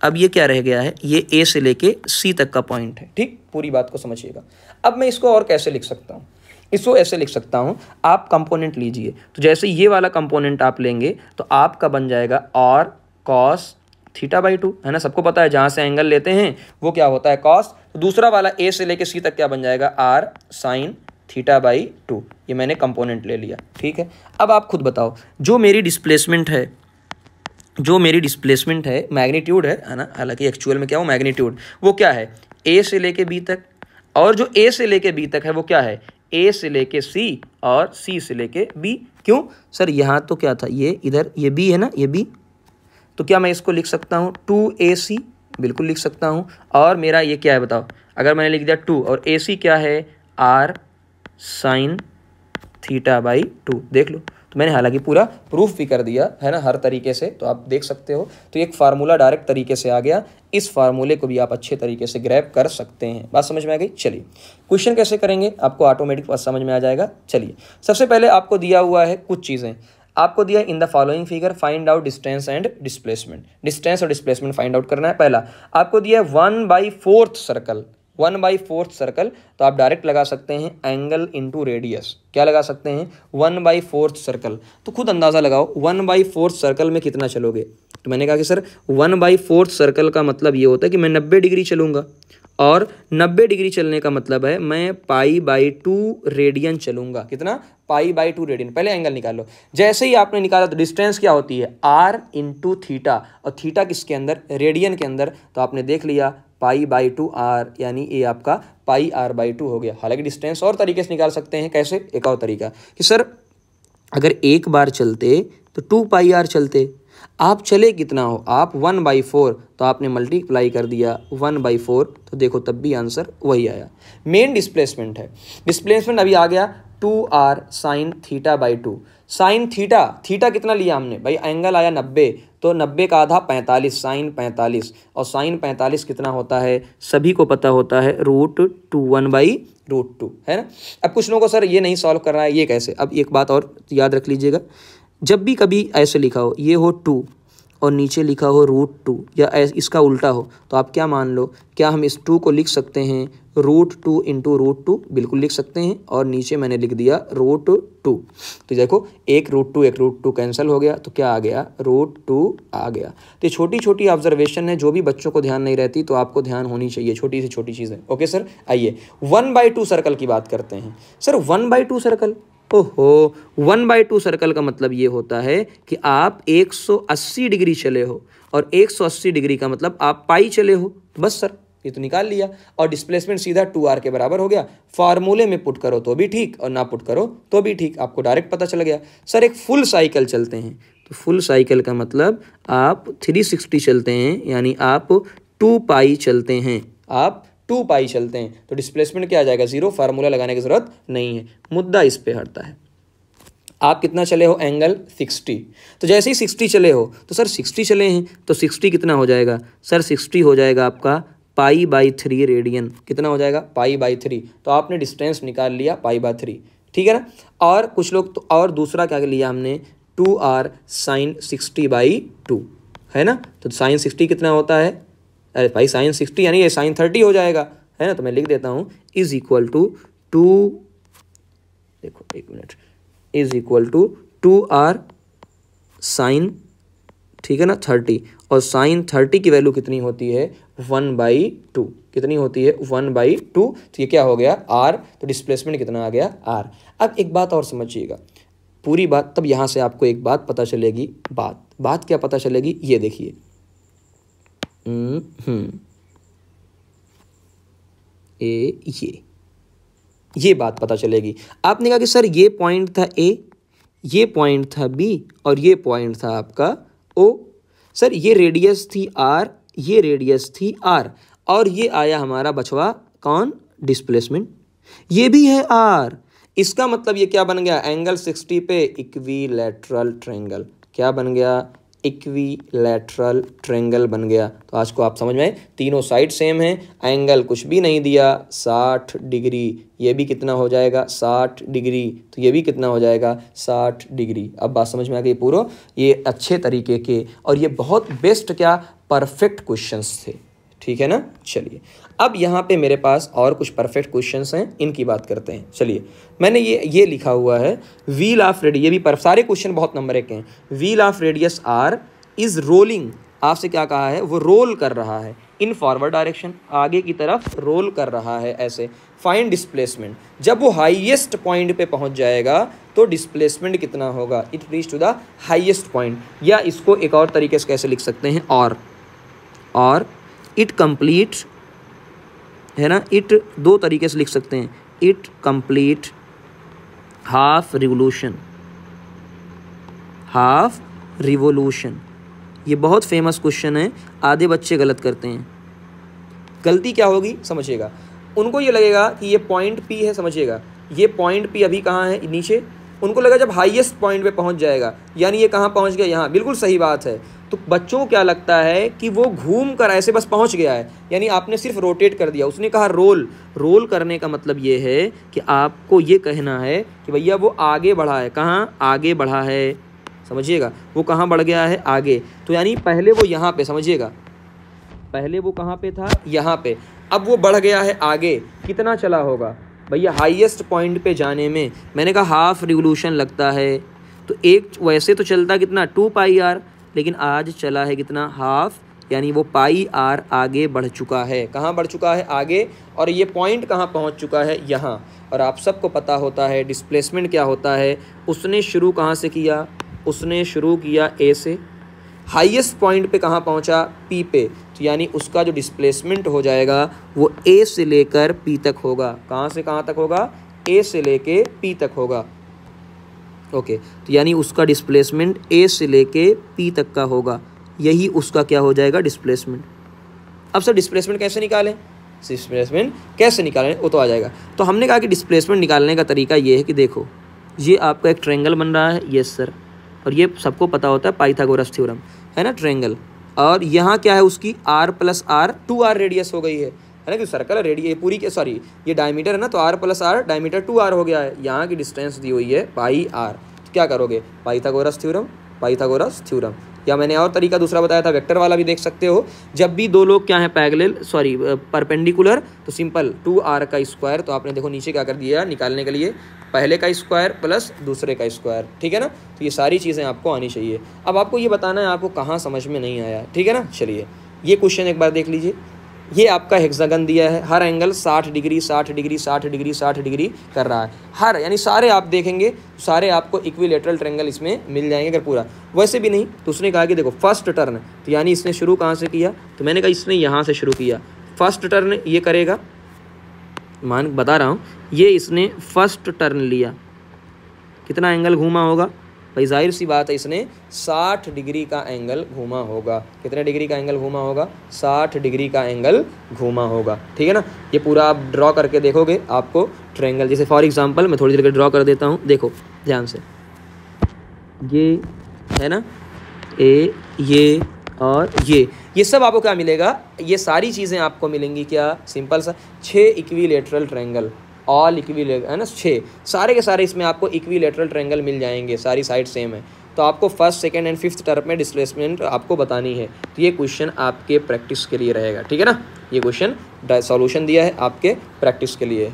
अब ये क्या रह गया है? ये A से लेके C तक का पॉइंट है। ठीक, पूरी बात को समझिएगा। अब मैं इसको और कैसे लिख सकता हूँ? इसको ऐसे लिख सकता हूँ, आप कंपोनेंट लीजिए। तो जैसे ये वाला कंपोनेंट आप लेंगे तो आपका बन जाएगा R cos थीटा बाई 2, है ना। सबको पता है जहाँ से एंगल लेते हैं वो क्या होता है? cos। तो दूसरा वाला A से लेके C तक क्या बन जाएगा? R sin theta by 2। ये मैंने कंपोनेंट ले लिया। ठीक है, अब आप खुद बताओ, जो मेरी डिस्प्लेसमेंट है, मैग्नीट्यूड है ना। हालांकि एक्चुअल में क्या हो, मैग्नीट्यूड, वो क्या है? A से लेके B तक। और जो A से लेके B तक है वो क्या है? A से लेके C और C से लेके B। क्यों सर? यहाँ तो क्या था, ये इधर, ये B है ना, ये B। तो क्या मैं इसको लिख सकता हूँ 2AC? बिल्कुल लिख सकता हूँ। और मेरा ये क्या है बताओ? अगर मैंने लिख दिया 2, और AC क्या है? R sin theta by 2। देख लो, तो मैंने हालांकि पूरा प्रूफ भी कर दिया है ना, हर तरीके से, तो आप देख सकते हो। तो एक फार्मूला डायरेक्ट तरीके से आ गया। इस फार्मूले को भी आप अच्छे तरीके से ग्रैब कर सकते हैं। बात समझ में आ गई? चलिए, क्वेश्चन कैसे करेंगे आपको ऑटोमेटिक बात समझ में आ जाएगा। चलिए, सबसे पहले आपको दिया हुआ है कुछ चीज़ें। आपको दिया in the following figure find out distance and displacement, distance और डिस्प्लेसमेंट फाइंड आउट करना है। पहला आपको दिया है 1/4 सर्कल, 1/4 सर्कल, तो आप डायरेक्ट लगा सकते हैं एंगल इंटू रेडियस। क्या लगा सकते हैं? 1/4 सर्कल। तो खुद अंदाज़ा लगाओ 1/4 सर्कल में कितना चलोगे। तो मैंने कहा कि सर 1/4 सर्कल का मतलब ये होता है कि मैं 90 डिग्री चलूँगा, और 90 डिग्री चलने का मतलब है मैं π/2 रेडियन चलूँगा। कितना? π/2 रेडियन। पहले एंगल निकाल लो। जैसे ही आपने निकाला तो डिस्टेंस क्या होती है? r इंटू थीटा, और थीटा किसके अंदर? रेडियन के अंदर। तो आपने देख लिया π/2 r, यानी ये आपका πr/2 हो गया। हालांकि डिस्टेंस और तरीके से निकाल सकते हैं। कैसे? एक और तरीका कि सर अगर एक बार चलते तो 2πr चलते, आप चले कितना हो? आप 1/4, तो आपने मल्टीप्लाई कर दिया 1/4, तो देखो तब भी आंसर वही आया। मेन डिस्प्लेसमेंट है, डिस्प्लेसमेंट अभी आ गया 2r sin θ/2। Sine theta, theta कितना लिया हमने भाई? एंगल आया 90, तो 90 का आधा 45, साइन 45, और साइन 45 कितना होता है? सभी को पता होता है √2, 1/√2, है ना। अब कुछ लोगों को सर ये नहीं सॉल्व कर रहा है, ये कैसे? अब एक बात और याद रख लीजिएगा, जब भी कभी ऐसे लिखा हो, ये हो 2 और नीचे लिखा हो √2, या इसका उल्टा हो, तो आप क्या मान लो, क्या हम इस 2 को लिख सकते हैं √2 इंटू √2? बिल्कुल लिख सकते हैं। और नीचे मैंने लिख दिया √2। तो देखो एक √2 कैंसिल हो गया, तो क्या आ गया? √2 आ गया। तो ये छोटी छोटी ऑब्जर्वेशन है, जो भी बच्चों को ध्यान नहीं रहती तो आपको ध्यान होनी चाहिए, छोटी से छोटी चीज़ें। ओके सर, आइए 1/2 सर्कल की बात करते हैं। सर 1/2 सर्कल, ओहो, 1/2 सर्कल का मतलब ये होता है कि आप 180 डिग्री चले हो, और 180 डिग्री का मतलब आप पाई चले हो। बस सर, ये तो निकाल लिया, और डिस्प्लेसमेंट सीधा 2r के बराबर हो गया। फार्मूले में पुट करो तो भी ठीक, और ना पुट करो तो भी ठीक, आपको डायरेक्ट पता चल गया। सर एक फुल साइकिल चलते हैं, तो फुल साइकिल का मतलब आप 360 चलते हैं, यानी आप 2π चलते हैं, आप 2π चलते हैं, तो डिस्प्लेसमेंट क्या आ जाएगा? 0। फार्मूला लगाने की जरूरत नहीं है, मुद्दा इस पे हटता है। आप कितना चले हो? एंगल 60। तो जैसे ही 60 चले हो, तो सर 60 चले हैं तो 60 कितना हो जाएगा? सर 60 हो जाएगा आपका π/3 रेडियन। कितना हो जाएगा? π/3। तो आपने डिस्टेंस निकाल लिया π/3, ठीक है ना। और कुछ लोग तो और दूसरा क्या लिया हमने? 2r sin 60/2, है ना। तो sin 60 कितना होता है? अरे भाई sin 60 यानी ये sin 30 हो जाएगा, है ना। तो मैं लिख देता हूँ इज इक्वल टू 2, देखो एक मिनट, is equal to 2r sin, ठीक है ना, 30, और sin 30 की वैल्यू कितनी होती है? 1/2। कितनी होती है? 1/2। तो ये क्या हो गया? r। तो डिस्प्लेसमेंट कितना आ गया? r। अब एक बात और समझिएगा, पूरी बात, तब यहाँ से आपको एक बात पता चलेगी। बात क्या पता चलेगी? ये देखिए, ये बात पता चलेगी। आपने कहा कि सर ये पॉइंट था A, ये पॉइंट था B, और ये पॉइंट था आपका O। सर ये रेडियस थी R, ये रेडियस थी R, और ये आया हमारा बचवा कौन? डिस्प्लेसमेंट। ये भी है R। इसका मतलब ये क्या बन गया? एंगल 60 पे इक्विलैटरल ट्रायंगल। क्या बन गया? इक्विलैटरल ट्रायंगल बन गया। तो आज को आप समझ में आए, तीनों साइड सेम है, एंगल कुछ भी नहीं दिया, 60 डिग्री। ये भी कितना हो जाएगा? 60 डिग्री। तो ये भी कितना हो जाएगा? 60 डिग्री। अब बात समझ में आ गई पूरा। ये अच्छे तरीके के और ये बहुत बेस्ट क्या परफेक्ट क्वेश्चंस थे, ठीक है ना। चलिए अब यहाँ पे मेरे पास और कुछ परफेक्ट क्वेश्चंस हैं, इनकी बात करते हैं। चलिए मैंने ये लिखा हुआ है व्हील ऑफ रेडियस, ये भी सारे क्वेश्चन बहुत नंबर एक हैं। Wheel of radius R is rolling, आपसे क्या कहा है? वो रोल कर रहा है इन फॉरवर्ड डायरेक्शन, आगे की तरफ रोल कर रहा है ऐसे। फाइंड डिस्प्लेसमेंट, जब वो हाईएस्ट पॉइंट पे पहुंच जाएगा तो डिस्प्लेसमेंट कितना होगा? It reach to the highest point. या इसको एक और तरीके से कैसे लिख सकते हैं? और इट कंप्लीट, है ना, इट दो तरीके से लिख सकते हैं। It complete half revolution. ये बहुत फेमस क्वेश्चन है, आधे बच्चे गलत करते हैं। गलती क्या होगी समझिएगा, उनको ये लगेगा कि ये पॉइंट P है, समझिएगा ये पॉइंट P अभी कहाँ है? नीचे। उनको लगा जब हाईएस्ट पॉइंट पे पहुंच जाएगा, यानी ये कहाँ पहुंच गया? यहाँ। बिल्कुल सही बात है। तो बच्चों को क्या लगता है कि वो घूम कर ऐसे बस पहुंच गया है, यानी आपने सिर्फ रोटेट कर दिया। उसने कहा रोल करने का मतलब ये है कि आपको ये कहना है कि भैया वो आगे बढ़ा है। कहाँ आगे बढ़ा है? समझिएगा, वो कहाँ बढ़ गया है, आगे। तो यानी पहले वो यहाँ पे, समझिएगा, पहले वो कहाँ पे था, यहाँ पे, अब वो बढ़ गया है आगे। कितना चला होगा भैया, हाईएस्ट पॉइंट पे जाने में मैंने कहा हाफ रिवोल्यूशन लगता है। तो एक वैसे तो चलता कितना 2πr, लेकिन आज चला है कितना, हाफ, यानी वो πr आगे बढ़ चुका है। कहाँ बढ़ चुका है, आगे। और ये पॉइंट कहाँ पहुँच चुका है, यहाँ। और आप सबको पता होता है डिस्प्लेसमेंट क्या होता है। उसने शुरू कहाँ से किया, उसने शुरू किया ए से, हाईएस्ट पॉइंट पे कहाँ पहुँचा, पी पे। तो यानी उसका जो डिस्प्लेसमेंट हो जाएगा वो ए से लेकर पी तक होगा। कहाँ से कहाँ तक होगा, ए से लेके पी तक होगा। ओके, तो यानी उसका डिस्प्लेसमेंट ए से लेके पी तक का होगा, यही उसका क्या हो जाएगा, डिस्प्लेसमेंट। अब सर डिस्प्लेसमेंट कैसे निकालें, डिस्प्लेसमेंट कैसे निकालें वो तो आ जाएगा। तो हमने कहा कि डिस्प्लेसमेंट निकालने का तरीका ये है कि देखो, ये आपका एक ट्रायंगल बन रहा है, यस सर, और ये सबको पता होता है पाइथागोरस थ्योरम है ना, ट्रायंगल। और यहाँ क्या है उसकी r + r 2r रेडियस हो गई है ना, कि सर्कल रेडियस पूरी के, सॉरी ये डायमीटर है ना, तो r + r डायमीटर 2r हो गया है। यहाँ की डिस्टेंस दी हुई है πr। तो क्या करोगे, पाइथागोरस थ्योरम, पाइथागोरस थ्योरम। या मैंने और तरीका दूसरा बताया था, वेक्टर वाला भी देख सकते हो। जब भी दो लोग क्या है पैरेलल, सॉरी परपेंडिकुलर, तो सिंपल 2r का स्क्वायर। तो आपने देखो नीचे क्या कर दिया निकालने के लिए, पहले का स्क्वायर प्लस दूसरे का स्क्वायर, ठीक है ना। तो ये सारी चीज़ें आपको आनी चाहिए। अब आपको ये बताना है आपको कहाँ समझ में नहीं आया, ठीक है ना। चलिए ये क्वेश्चन एक बार देख लीजिए। ये आपका हेक्सागन दिया है, हर angle 60 degree 60 degree 60 degree 60 degree कर रहा है, हर, यानी सारे आप देखेंगे सारे आपको इक्विलेटरल ट्रायंगल इसमें मिल जाएंगे। अगर पूरा वैसे भी नहीं तो उसने कहा कि देखो फर्स्ट टर्न, तो यानी इसने शुरू कहाँ से किया, तो मैंने कहा इसने यहाँ से शुरू किया। फर्स्ट टर्न ये करेगा, मान बता रहा हूँ, ये इसने फर्स्ट टर्न लिया, कितना एंगल घूमा होगा भाई, जाहिर सी बात है इसने 60 डिग्री का एंगल घूमा होगा। कितने डिग्री का एंगल घूमा होगा, 60 डिग्री का एंगल घूमा होगा, ठीक है ना। ये पूरा आप ड्रॉ करके देखोगे आपको ट्रायंगल, जैसे फॉर एग्जांपल मैं थोड़ी देर ड्रॉ कर देता हूँ, देखो ध्यान से, ये है ना, ये और ये सब आपको क्या मिलेगा, ये सारी चीज़ें आपको मिलेंगी क्या, सिंपल सा 6 इक्विलेटरल ट्रायंगल, ऑल इक्विलेटरल है ना, 6 सारे के सारे इसमें आपको इक्विलेटरल ट्रायंगल मिल जाएंगे, सारी साइड सेम है। तो आपको first second and fifth term में डिस्प्लेसमेंट आपको बतानी है। तो ये क्वेश्चन आपके प्रैक्टिस के लिए रहेगा, ठीक है ना। ये क्वेश्चन सॉल्यूशन दिया है आपके प्रैक्टिस के लिए।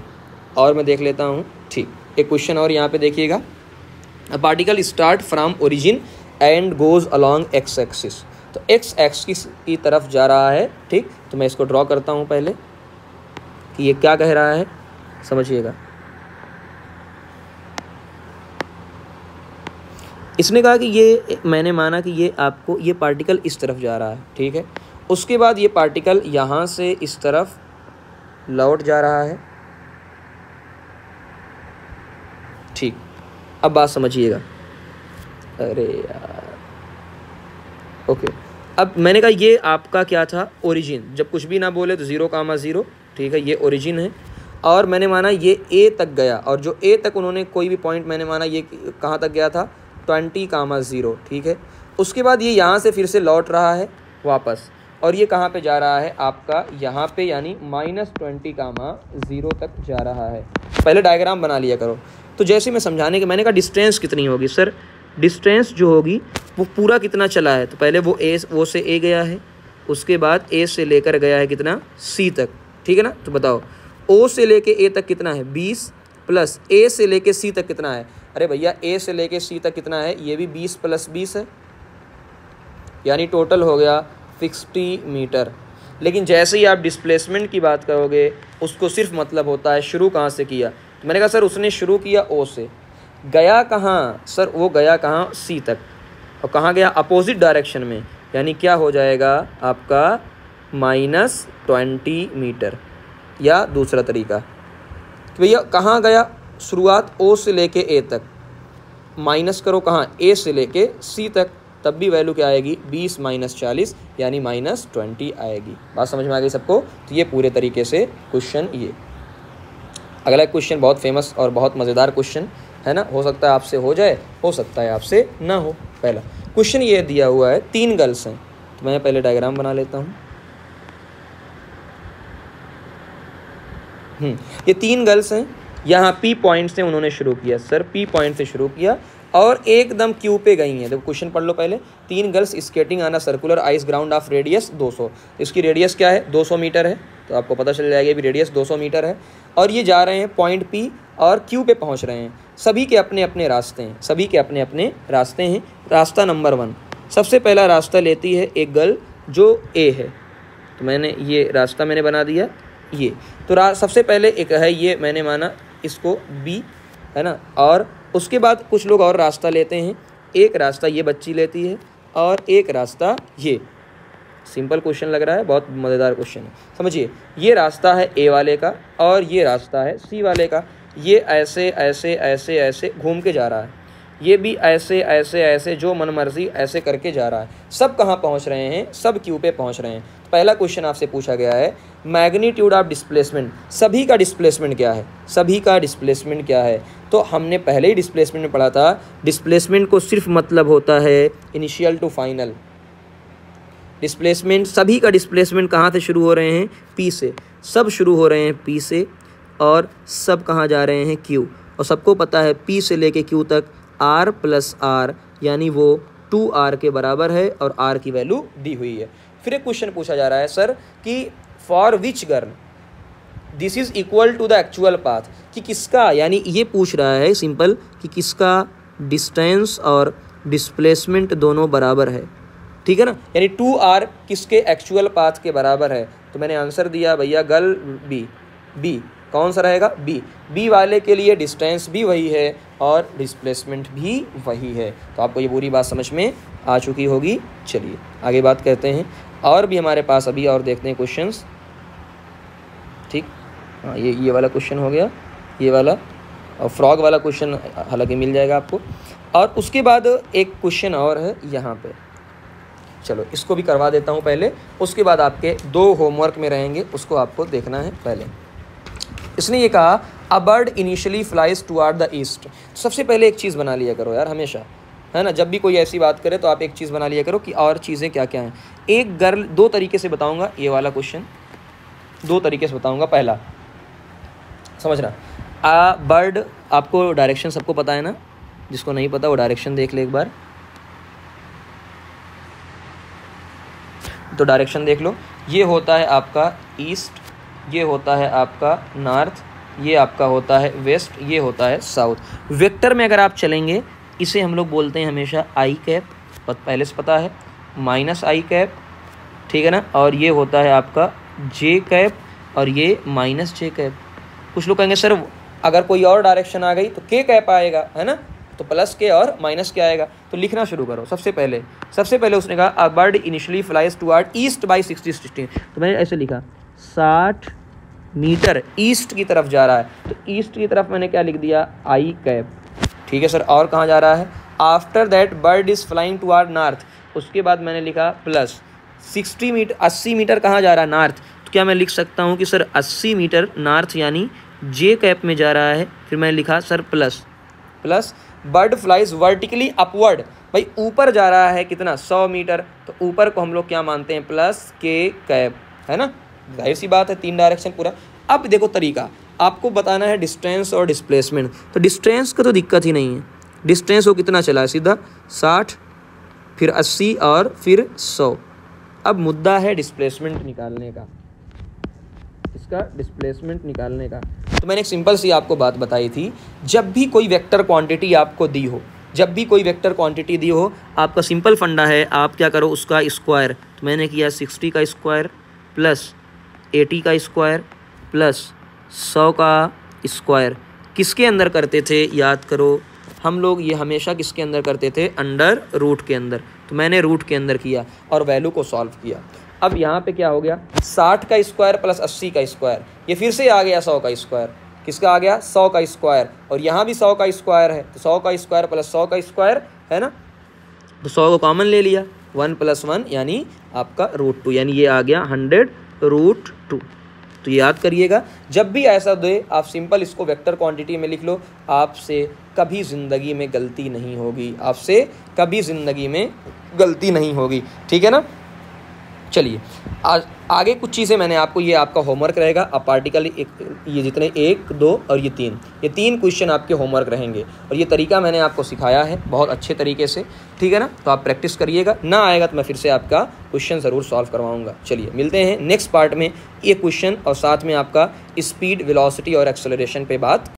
और मैं देख लेता हूँ, ठीक, एक क्वेश्चन और यहाँ पे देखिएगा। अ particle start from origin and goes along x axis. तो एक्स एक्सिस की तरफ जा रहा है, ठीक। तो मैं इसको ड्रॉ करता हूँ पहले कि ये क्या कह रहा है, समझिएगा। इसने कहा कि ये, मैंने माना कि ये आपको, ये पार्टिकल इस तरफ जा रहा है, ठीक है। उसके बाद ये पार्टिकल यहाँ से इस तरफ लौट जा रहा है, ठीक। अब बात समझिएगा, अरे यार, ओके। अब मैंने कहा ये आपका क्या था, ओरिजिन। जब कुछ भी ना बोले तो 0,0, ठीक है, ये ओरिजिन है। और मैंने माना ये ए तक गया, और जो ए तक उन्होंने कोई भी पॉइंट मैंने माना ये कहाँ तक गया था, 20,0, ठीक है। उसके बाद ये यहाँ से फिर से लौट रहा है वापस, और ये कहाँ पे जा रहा है आपका, यहाँ पे, यानी -20,0 तक जा रहा है। पहले डायग्राम बना लिया करो। तो जैसे मैं समझाने के, मैंने कहा डिस्टेंस कितनी होगी सर, डिस्टेंस जो होगी वो पूरा कितना चला है। तो पहले वो से ए गया है, उसके बाद ए से लेकर गया है कितना, सी तक, ठीक है ना। तो बताओ ओ से लेके ए तक कितना है, 20, प्लस ए से लेके सी तक कितना है, अरे भैया ए से लेके सी तक कितना है, ये भी 20 + 20 है, यानी टोटल हो गया 60 मीटर। लेकिन जैसे ही आप डिस्प्लेसमेंट की बात करोगे उसको सिर्फ मतलब होता है शुरू कहाँ से किया। तो मैंने कहा सर उसने शुरू किया ओ से, गया कहाँ सर, वो गया कहाँ, सी तक, और कहाँ गया, अपोजिट डायरेक्शन में, यानी क्या हो जाएगा आपका -20 मीटर। या दूसरा तरीका, तो भैया कहाँ गया, शुरुआत ओ से लेके ए तक, माइनस करो कहाँ, ए से लेके सी तक, तब भी वैल्यू क्या आएगी, 20 - 40, यानी -20 आएगी। बात समझ में आ गई सबको। तो ये पूरे तरीके से क्वेश्चन। ये अगला क्वेश्चन बहुत फेमस और बहुत मज़ेदार क्वेश्चन है ना, हो सकता है आपसे हो जाए, हो सकता है आपसे ना हो। पहला क्वेश्चन ये दिया हुआ है, 3 गर्ल्स हैं। तो मैं पहले डायग्राम बना लेता हूँ। ये 3 गर्ल्स हैं, यहाँ P पॉइंट से उन्होंने शुरू किया, सर P पॉइंट से शुरू किया, और एकदम क्यू पे गई हैं। देखो क्वेश्चन पढ़ लो पहले। 3 girls skating on a circular ice ground of radius 200। इसकी रेडियस क्या है? 200 मीटर है, तो आपको पता चल जाएगा भी रेडियस 200 मीटर है। और ये जा रहे हैं पॉइंट पी और क्यू पे पहुंच रहे हैं। सभी के अपने अपने रास्ते हैं, सभी के अपने अपने रास्ते हैं। रास्ता नंबर 1, सबसे पहला रास्ता लेती है एक गर्ल जो ए है, तो मैंने ये रास्ता मैंने बना दिया ये। तो सबसे पहले एक है ये, मैंने माना इसको बी, है ना। और उसके बाद कुछ लोग और रास्ता लेते हैं। एक रास्ता ये बच्ची लेती है और एक रास्ता ये। सिंपल क्वेश्चन लग रहा है, बहुत मज़ेदार क्वेश्चन है, समझिए। ये रास्ता है ए वाले का और ये रास्ता है सी वाले का। ये ऐसे ऐसे ऐसे ऐसे घूम के जा रहा है, ये भी ऐसे ऐसे ऐसे जो मनमर्जी ऐसे करके जा रहा है। सब कहाँ पहुँच रहे हैं? सब क्यू पे पहुँच रहे हैं। पहला क्वेश्चन आपसे पूछा गया है मैग्नीट्यूड ऑफ डिस्प्लेसमेंट, सभी का डिस्प्लेसमेंट क्या है? सभी का डिस्प्लेसमेंट क्या है? तो हमने पहले ही डिस्प्लेसमेंट में पढ़ा था, डिस्प्लेसमेंट को सिर्फ मतलब होता है इनिशियल टू फाइनल। डिस्प्लेसमेंट, सभी का डिस्प्लेसमेंट कहाँ से शुरू हो रहे हैं? पी से। सब शुरू हो रहे हैं पी से और सब कहाँ जा रहे हैं? क्यू। और सबको पता है पी से लेके क्यू तक आर प्लस आर यानी वो 2r के बराबर है और r की वैल्यू दी हुई है। फिर एक क्वेश्चन पूछा जा रहा है सर कि for which girl this is equal to the actual path, कि किसका, यानी ये पूछ रहा है सिंपल कि किसका डिस्टेंस और डिस्प्लेसमेंट दोनों बराबर है, ठीक है ना। यानी 2r किसके एक्चुअल पाथ के बराबर है। तो मैंने आंसर दिया भैया गर्ल बी। बी कौन सा रहेगा? बी वाले के लिए डिस्टेंस भी वही है और डिस्प्लेसमेंट भी वही है। तो आपको ये पूरी बात समझ में आ चुकी होगी। चलिए आगे बात करते हैं। और भी हमारे पास अभी और देखते हैं क्वेश्चंस, ठीक। हाँ, ये वाला क्वेश्चन हो गया, ये वाला, और फ्रॉग वाला क्वेश्चन हालांकि मिल जाएगा आपको। और उसके बाद एक क्वेश्चन और है यहाँ पे, चलो इसको भी करवा देता हूँ पहले, उसके बाद आपके 2 होमवर्क में रहेंगे, उसको आपको देखना है पहले। इसने ये कहा a bird initially flies toward the east. सबसे पहले एक चीज़ बना लिया करो यार हमेशा, है ना। जब भी कोई ऐसी बात करे तो आप एक चीज़ बना लिया करो कि और चीज़ें क्या क्या हैं। एक गर्ल, 2 तरीके से बताऊंगा ये वाला क्वेश्चन, 2 तरीके से बताऊंगा। पहला समझना, अ बर्ड, आपको डायरेक्शन सबको पता है ना, जिसको नहीं पता वो डायरेक्शन देख ले एक बार। तो डायरेक्शन देख लो, ये होता है आपका ईस्ट, ये होता है आपका नॉर्थ, ये आपका होता है वेस्ट, ये होता है साउथ। वेक्टर में अगर आप चलेंगे इसे हम लोग बोलते हैं हमेशा आई कैप, पहले से पता है, माइनस आई कैप, ठीक है ना। और ये होता है आपका जे कैप और ये माइनस जे कैप। कुछ लोग कहेंगे सर अगर कोई और डायरेक्शन आ गई तो के कैप आएगा, है ना, तो प्लस के और माइनस के आएगा। तो लिखना शुरू करो। सबसे पहले उसने कहा a bird initially flies toward east by 60-60, तो मैंने ऐसे लिखा 60 मीटर ईस्ट की तरफ जा रहा है, तो ईस्ट की तरफ मैंने क्या लिख दिया? आई कैप, ठीक है सर। और कहाँ जा रहा है? After that bird is flying toward north, उसके बाद मैंने लिखा प्लस 60 मीटर, 80 मीटर कहाँ जा रहा है? नॉर्थ। तो क्या मैं लिख सकता हूँ कि सर 80 मीटर नॉर्थ यानी जे कैप में जा रहा है। फिर मैंने लिखा sir plus bird flies vertically upward, भाई ऊपर जा रहा है कितना? 100 मीटर, तो ऊपर को हम लोग क्या मानते हैं? प्लस के कैप, है ना। जाहिर सी बात है, 3 डायरेक्शन पूरा। अब देखो तरीका, आपको बताना है डिस्टेंस और डिस्प्लेसमेंट। तो डिस्टेंस का तो दिक्कत ही नहीं है, डिस्टेंस वो कितना चला है? सीधा 60, फिर 80 और फिर 100। अब मुद्दा है डिस्प्लेसमेंट निकालने का, इसका डिस्प्लेसमेंट निकालने का। तो मैंने एक सिंपल सी आपको बात बताई थी, जब भी कोई वेक्टर क्वांटिटी आपको दी हो, आपका सिंपल फंडा है, आप क्या करो उसका स्क्वायर। तो मैंने किया 60 का स्क्वायर प्लस 80 का स्क्वायर प्लस 100 का स्क्वायर। किसके अंदर करते थे? याद करो, हम लोग ये हमेशा किसके अंदर करते थे? अंडर रूट के अंदर। तो मैंने रूट के अंदर किया और वैल्यू को सॉल्व किया। अब यहाँ पे क्या हो गया? 60 का स्क्वायर प्लस 80 का स्क्वायर, ये फिर से आ गया 100 का स्क्वायर। किसका आ गया? 100 का स्क्वायर। और यहाँ भी 100 का स्क्वायर है, तो 100 का स्क्वायर प्लस 100 का स्क्वायर, है ना। तो 100 को कॉमन ले लिया, 1 + 1 यानी आपका √2, यानी ये आ गया 100√2। तो याद करिएगा, जब भी ऐसा दे आप सिंपल इसको वेक्टर क्वांटिटी में लिख लो, आपसे कभी ज़िंदगी में गलती नहीं होगी, ठीक है ना। चलिए आज आगे कुछ चीज़ें मैंने आपको, ये आपका होमवर्क रहेगा। अब पार्टिकल ये जितने 1, 2 और ये 3 क्वेश्चन आपके होमवर्क रहेंगे और ये तरीका मैंने आपको सिखाया है बहुत अच्छे तरीके से, ठीक है ना। तो आप प्रैक्टिस करिएगा, ना आएगा तो मैं फिर से आपका क्वेश्चन ज़रूर सॉल्व करवाऊंगा। चलिए मिलते हैं नेक्स्ट पार्ट में, ये क्वेश्चन और साथ में आपका स्पीड, वेलोसिटी और एक्सेलरेशन पे बात